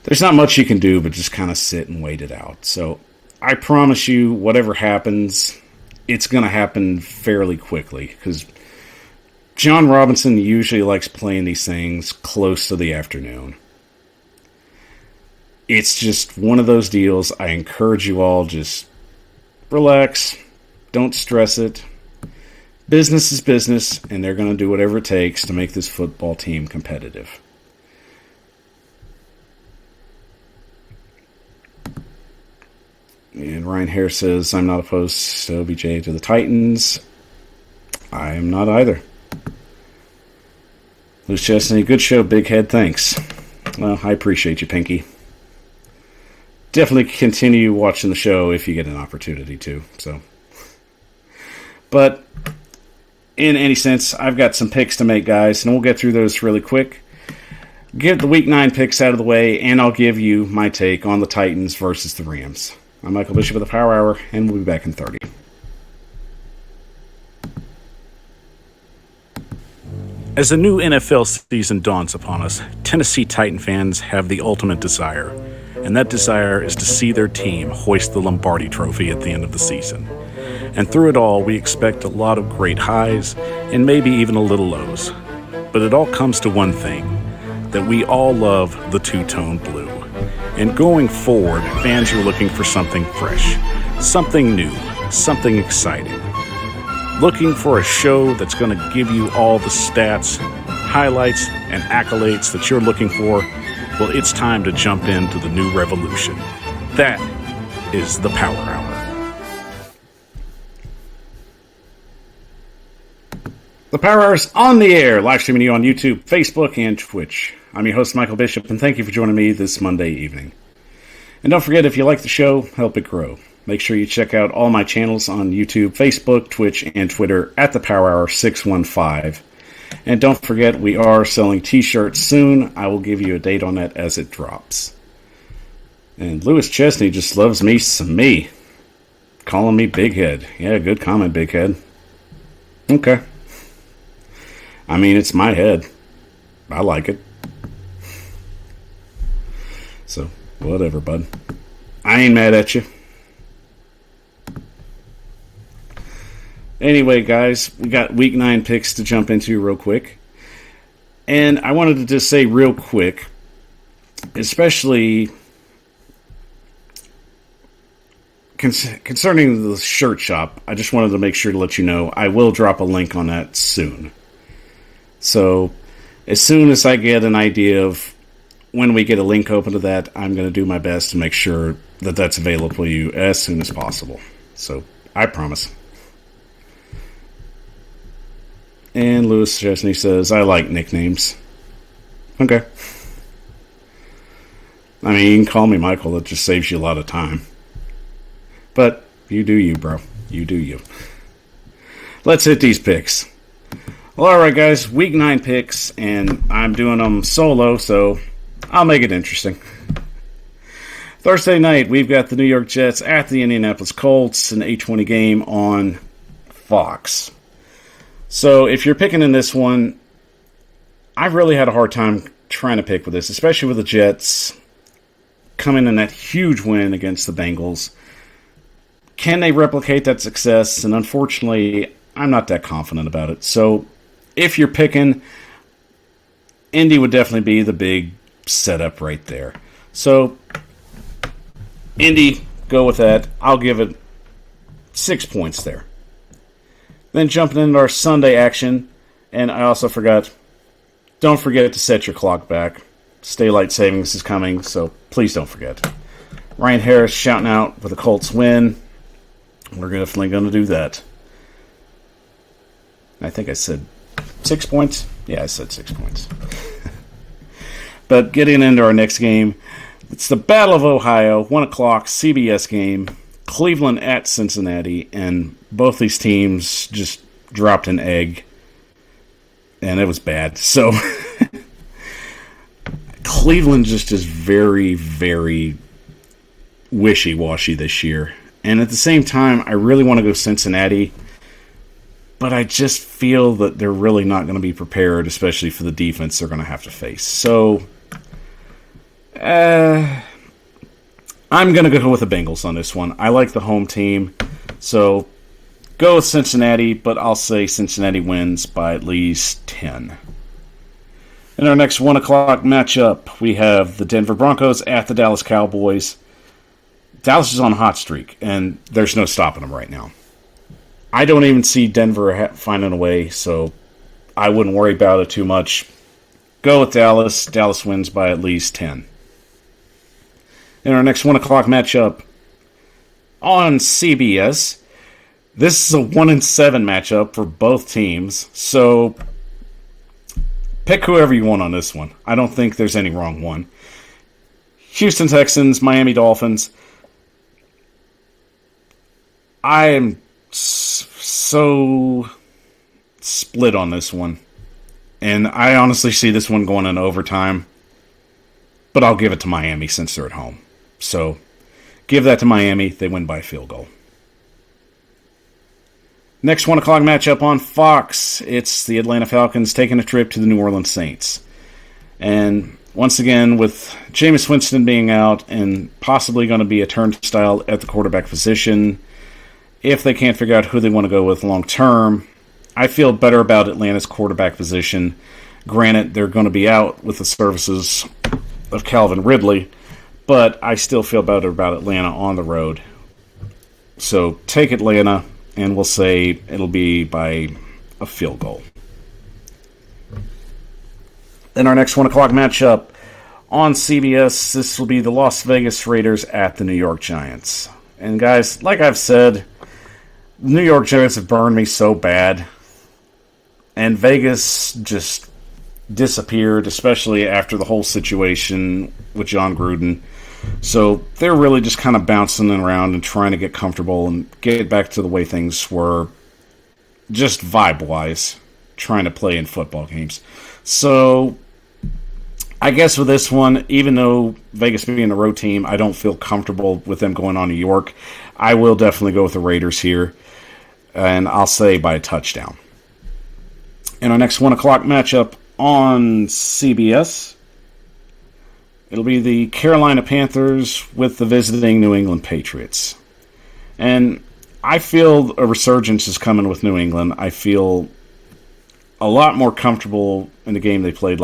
there's not much you can do but just kind of sit and wait it out. So I promise you, whatever happens, it's going to happen fairly quickly, because John Robinson usually likes playing these things close to the afternoon. It's just one of those deals. I encourage you all, just relax. Don't stress it. Business is business, and they're going to do whatever it takes to make this football team competitive. And Ryan Hare says, I'm not opposed to OBJ to the Titans. I am not either. Luke Chesney, good show, big head, thanks. Well, I appreciate you, Pinky. Definitely continue watching the show if you get an opportunity to. But in any sense, I've got some picks to make, guys, and we'll get through those really quick. Get the Week 9 picks out of the way, and I'll give you my take on the Titans versus the Rams. I'm Michael Bishop of the Power Hour, and we'll be back in 30. As the new NFL season dawns upon us, Tennessee Titan fans have the ultimate desire, and that desire is to see their team hoist the Lombardi Trophy at the end of the season. And through it all, we expect a lot of great highs and maybe even a little lows. But it all comes to one thing, that we all love the two-tone blue. And going forward, fans are looking for something fresh, something new, something exciting. Looking for a show that's going to give you all the stats, highlights, and accolades that you're looking for? Well, it's time to jump into the new revolution. That is the Power Hour. The Power Hour is on the air, live streaming you on YouTube, Facebook, and Twitch. I'm your host, Michael Bishop, and thank you for joining me this Monday evening. And don't forget, if you like the show, help it grow. Make sure you check out all my channels on YouTube, Facebook, Twitch, and Twitter at The Power Hour 615. And don't forget, we are selling t-shirts soon. I will give you a date on that as it drops. And Lewis Chesney just loves me some me. Calling me Big Head. Yeah, good comment, Big Head. Okay. I mean, it's my head. I like it. So, whatever, bud. I ain't mad at you. Anyway, guys, we got Week 9 picks to jump into real quick. And I wanted to just say real quick, especially concerning the shirt shop, I just wanted to make sure to let you know I will drop a link on that soon. So, as soon as I get an idea of when we get a link open to that, I'm going to do my best to make sure that that's available to you as soon as possible. So, I promise. And Lewis Chesney says, I like nicknames. Okay. I mean, you can call me Michael. It just saves you a lot of time. But you do you, bro. You do you. Let's hit these picks. Well, alright, guys. Week 9 picks, and I'm doing them solo, so I'll make it interesting. Thursday night, we've got the New York Jets at the Indianapolis Colts, an 8:20 game on Fox. So, if you're picking in this one, I've really had a hard time trying to pick with this, especially with the Jets coming in that huge win against the Bengals. Can they replicate that success? And unfortunately, I'm not that confident about it. So, if you're picking, Indy would definitely be the big setup right there. So, Indy, go with that. I'll give it 6 points there. Then jumping into our Sunday action, and I also forgot, don't forget to set your clock back. Daylight savings is coming, so please don't forget. Ryan Harris shouting out for the Colts win. We're definitely going to do that. I think I said 6 points. Yeah, I said 6 points. But getting into our next game, it's the Battle of Ohio, 1 o'clock CBS game. Cleveland at Cincinnati, and both these teams just dropped an egg, and it was bad. So, Cleveland just is very, very wishy-washy this year. And at the same time, I really want to go Cincinnati, but I just feel that they're really not going to be prepared, especially for the defense they're going to have to face. So, I'm going to go with the Bengals on this one. I like the home team. So, go with Cincinnati, but I'll say Cincinnati wins by at least 10. In our next 1 o'clock matchup, we have the Denver Broncos at the Dallas Cowboys. Dallas is on a hot streak, and there's no stopping them right now. I don't even see Denver finding a way, so I wouldn't worry about it too much. Go with Dallas. Dallas wins by at least 10. In our next 1 o'clock matchup on CBS, this is a 1-7 matchup for both teams. So pick whoever you want on this one. I don't think there's any wrong one. Houston Texans, Miami Dolphins. I am so split on this one. And I honestly see this one going in overtime. But I'll give it to Miami since they're at home. So, give that to Miami. They win by a field goal. Next 1 o'clock matchup on Fox. It's the Atlanta Falcons taking a trip to the New Orleans Saints. And once again, with Jameis Winston being out and possibly going to be a turnstile at the quarterback position, if they can't figure out who they want to go with long term, I feel better about Atlanta's quarterback position. Granted, they're going to be out with the services of Calvin Ridley, but I still feel better about Atlanta on the road. So take Atlanta, and we'll say it'll be by a field goal. In our next 1 o'clock matchup on CBS, this will be the Las Vegas Raiders at the New York Giants. And guys, like I've said, the New York Giants have burned me so bad. And Vegas just disappeared, especially after the whole situation with John Gruden. So they're really just kind of bouncing around and trying to get comfortable and get back to the way things were, just vibe-wise, trying to play in football games. So I guess with this one, even though Vegas being a road team, I don't feel comfortable with them going on New York. I will definitely go with the Raiders here, and I'll say by a touchdown. In our next 1 o'clock matchup on CBS, it'll be the Carolina Panthers with the visiting New England Patriots. And I feel a resurgence is coming with New England. I feel a lot more comfortable in the game they played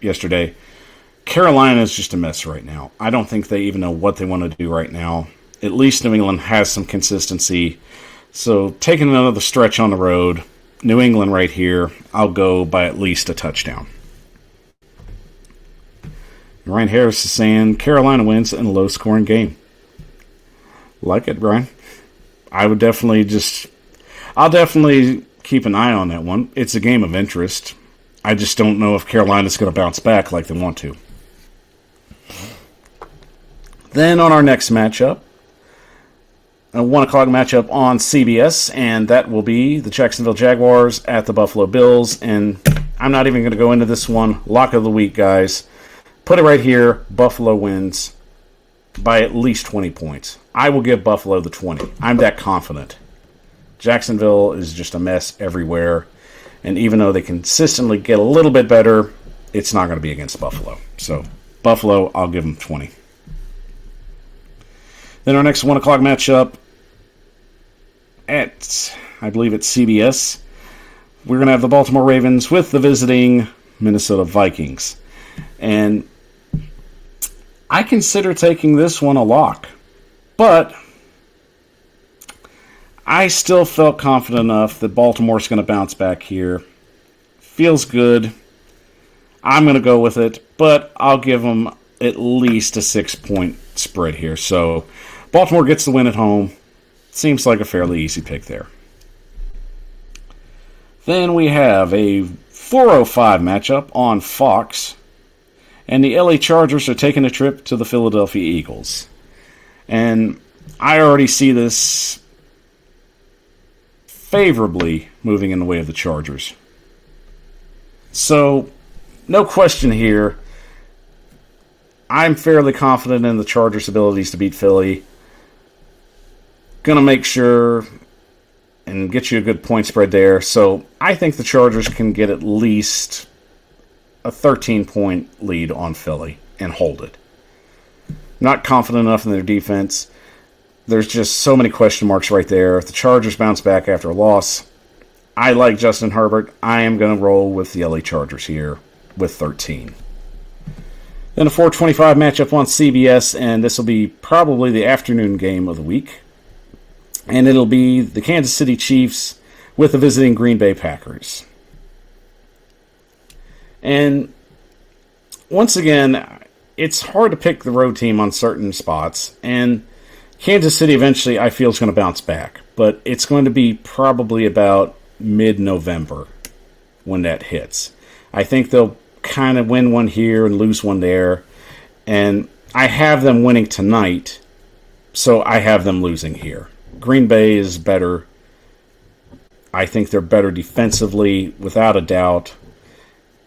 yesterday. Carolina is just a mess right now. I don't think they even know what they want to do right now. At least New England has some consistency. So taking another stretch on the road, New England right here, I'll go by at least a touchdown. Ryan Harris is saying Carolina wins in a low-scoring game. Like it, Brian. I'll definitely keep an eye on that one. It's a game of interest. I just don't know if Carolina's going to bounce back like they want to. Then on our next matchup, a 1 o'clock matchup on CBS, and that will be the Jacksonville Jaguars at the Buffalo Bills. And I'm not even going to go into this one. Lock of the week, guys. Put it right here. Buffalo wins by at least 20 points. I will give Buffalo the 20. I'm that confident. Jacksonville is just a mess everywhere. And even though they consistently get a little bit better, it's not going to be against Buffalo. So, Buffalo, I'll give them 20. Then our next 1 o'clock matchup at, I believe it's CBS. We're going to have the Baltimore Ravens with the visiting Minnesota Vikings. And I consider taking this one a lock. But I still felt confident enough that Baltimore's going to bounce back here. Feels good. I'm going to go with it, but I'll give them at least a 6-point spread here. So Baltimore gets the win at home. Seems like a fairly easy pick there. Then we have a 4:05 matchup on Fox. And the LA Chargers are taking a trip to the Philadelphia Eagles. And I already see this favorably moving in the way of the Chargers. So, no question here. I'm fairly confident in the Chargers' abilities to beat Philly. Gonna make sure and get you a good point spread there. So, I think the Chargers can get at least a 13-point lead on Philly and hold it. Not confident enough in their defense. There's just so many question marks right there. If the Chargers bounce back after a loss, I like Justin Herbert. I am going to roll with the LA Chargers here with 13. Then a 4:25 matchup on CBS, and this will be probably the afternoon game of the week. And it'll be the Kansas City Chiefs with the visiting Green Bay Packers. And once again, it's hard to pick the road team on certain spots. And Kansas City eventually, I feel, is going to bounce back. But it's going to be probably about mid-November when that hits. I think they'll kind of win one here and lose one there. And I have them winning tonight, so I have them losing here. Green Bay is better. I think they're better defensively, without a doubt.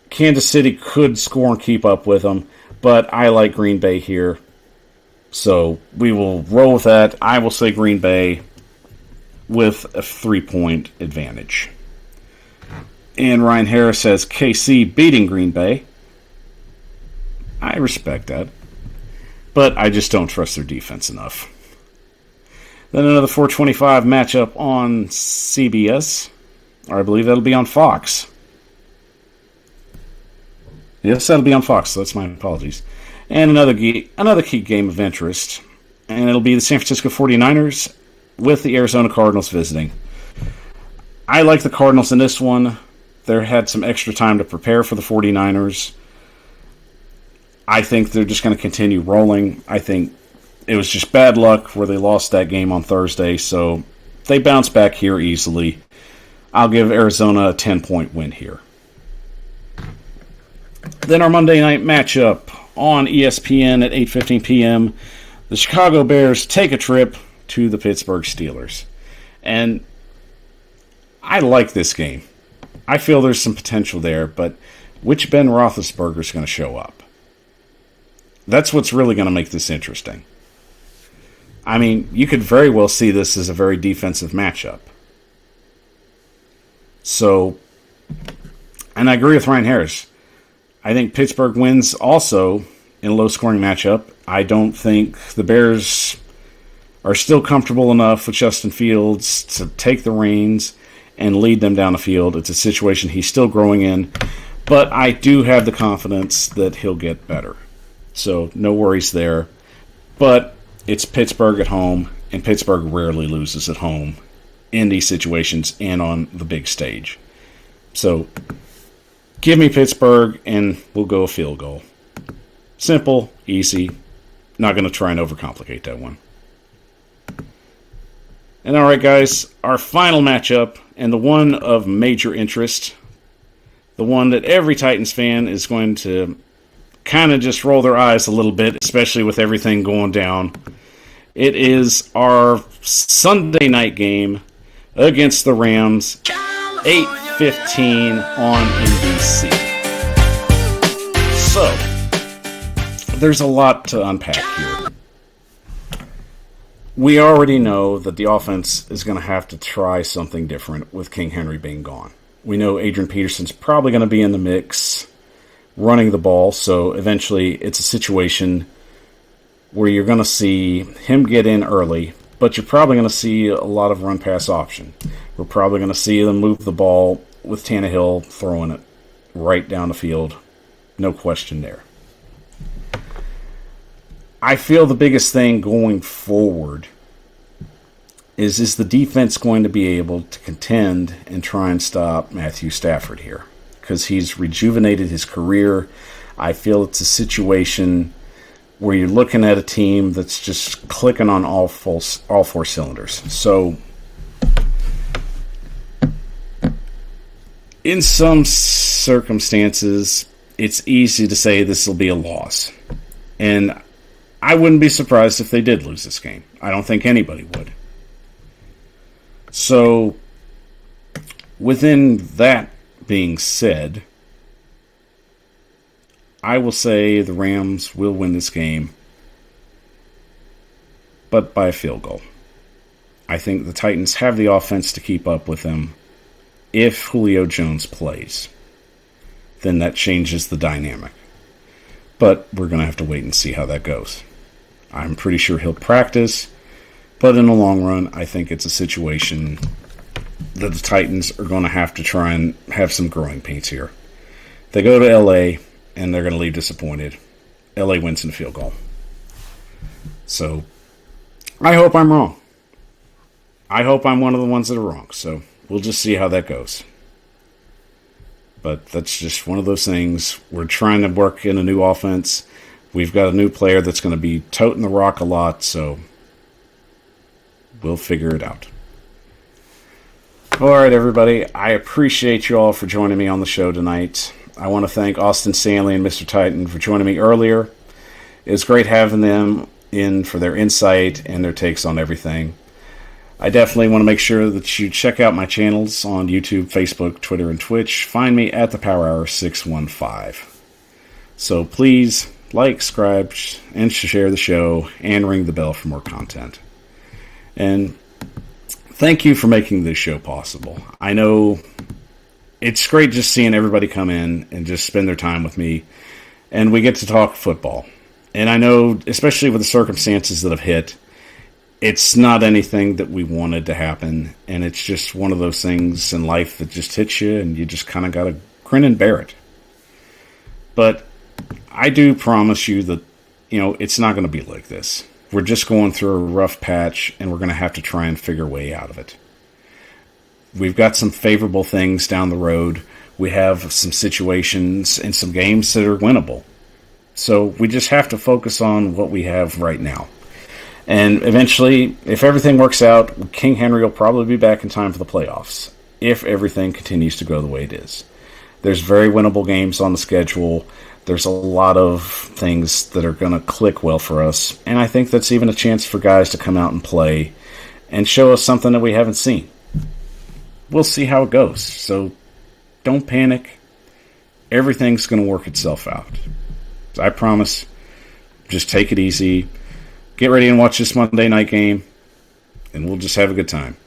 Kansas City could score and keep up with them, but I like Green Bay here. So we will roll with that. I will say Green Bay with a 3-point advantage. And Ryan Harris says KC beating Green Bay. I respect that. But I just don't trust their defense enough. Then another 4:25 matchup on CBS. Or I believe that'll be on Fox. Yes, that'll be on Fox, so that's my apologies. And another key game of interest. And it'll be the San Francisco 49ers with the Arizona Cardinals visiting. I like the Cardinals in this one. They had some extra time to prepare for the 49ers. I think they're just going to continue rolling. I think it was just bad luck where they lost that game on Thursday, so they bounce back here easily. I'll give Arizona a 10-point win here. Then our Monday night matchup on ESPN at 8:15 p.m., the Chicago Bears take a trip to the Pittsburgh Steelers. And I like this game. I feel there's some potential there, but which Ben Roethlisberger is going to show up? That's what's really going to make this interesting. I mean, you could very well see this as a very defensive matchup. So, and I agree with Ryan Harris. I think Pittsburgh wins also in a low-scoring matchup. I don't think the Bears are still comfortable enough with Justin Fields to take the reins and lead them down the field. It's a situation he's still growing in, but I do have the confidence that he'll get better. So no worries there. But it's Pittsburgh at home, and Pittsburgh rarely loses at home in these situations and on the big stage. So give me Pittsburgh, and we'll go a field goal. Simple, easy. Not going to try and overcomplicate that one. And all right, guys, our final matchup, and the one of major interest, the one that every Titans fan is going to kind of just roll their eyes a little bit, especially with everything going down. It is our Sunday night game against the Rams, 8:15 on NBC. So, there's a lot to unpack here. We already know that the offense is going to have to try something different with King Henry being gone. We know Adrian Peterson's probably going to be in the mix running the ball, so eventually it's a situation where you're going to see him get in early, but you're probably going to see a lot of run-pass option. We're probably going to see them move the ball with Tannehill throwing it right down the field. No question there. I feel the biggest thing going forward is the defense going to be able to contend and try and stop Matthew Stafford here? Because he's rejuvenated his career. I feel it's a situation where you're looking at a team that's just clicking on all four cylinders. So, in some circumstances, it's easy to say this will be a loss. And I wouldn't be surprised if they did lose this game. I don't think anybody would. So, within that being said, I will say the Rams will win this game, but by a field goal. I think the Titans have the offense to keep up with them. If Julio Jones plays, then that changes the dynamic. But we're going to have to wait and see how that goes. I'm pretty sure he'll practice, but in the long run, I think it's a situation that the Titans are going to have to try and have some growing pains here. They go to L.A., and they're going to leave disappointed. L.A. wins in the field goal. So, I hope I'm wrong. I hope I'm one of the ones that are wrong. So, we'll just see how that goes. But that's just one of those things. We're trying to work in a new offense. We've got a new player that's going to be toting the rock a lot, so we'll figure it out. All right, everybody. I appreciate you all for joining me on the show tonight. I want to thank Austin Stanley and Mr. Titan for joining me earlier. It was great having them in for their insight and their takes on everything. I definitely want to make sure that you check out my channels on YouTube, Facebook, Twitter, and Twitch. Find me at the Power Hour 615. So please like, subscribe, and share the show, and ring the bell for more content. And thank you for making this show possible. I know it's great just seeing everybody come in and just spend their time with me, and we get to talk football. And I know, especially with the circumstances that have hit, it's not anything that we wanted to happen, and it's just one of those things in life that just hits you, and you just kind of got to grin and bear it. But I do promise you that, it's not going to be like this. We're just going through a rough patch, and we're going to have to try and figure a way out of it. We've got some favorable things down the road. We have some situations and some games that are winnable. So we just have to focus on what we have right now. And eventually, if everything works out, King Henry will probably be back in time for the playoffs. if everything continues to go the way it is. There's very winnable games on the schedule. There's a lot of things that are going to click well for us. And I think that's even a chance for guys to come out and play and show us something that we haven't seen. We'll see how it goes. So don't panic. Everything's going to work itself out. I promise. Just take it easy. Get ready and watch this Monday night game. And we'll just have a good time.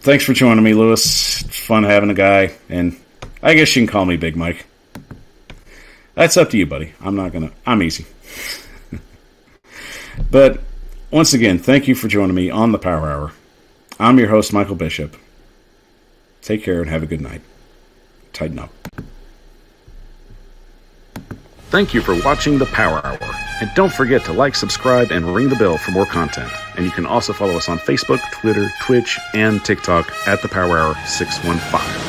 Thanks for joining me, Lewis. It's fun having a guy. And I guess you can call me Big Mike. That's up to you, buddy. I'm easy. But once again, thank you for joining me on the Power Hour. I'm your host, Michael Bishop. Take care and have a good night. Tighten up. Thank you for watching the Power Hour. And don't forget to like, subscribe, and ring the bell for more content. And you can also follow us on Facebook, Twitter, Twitch, and TikTok at the Power Hour 615.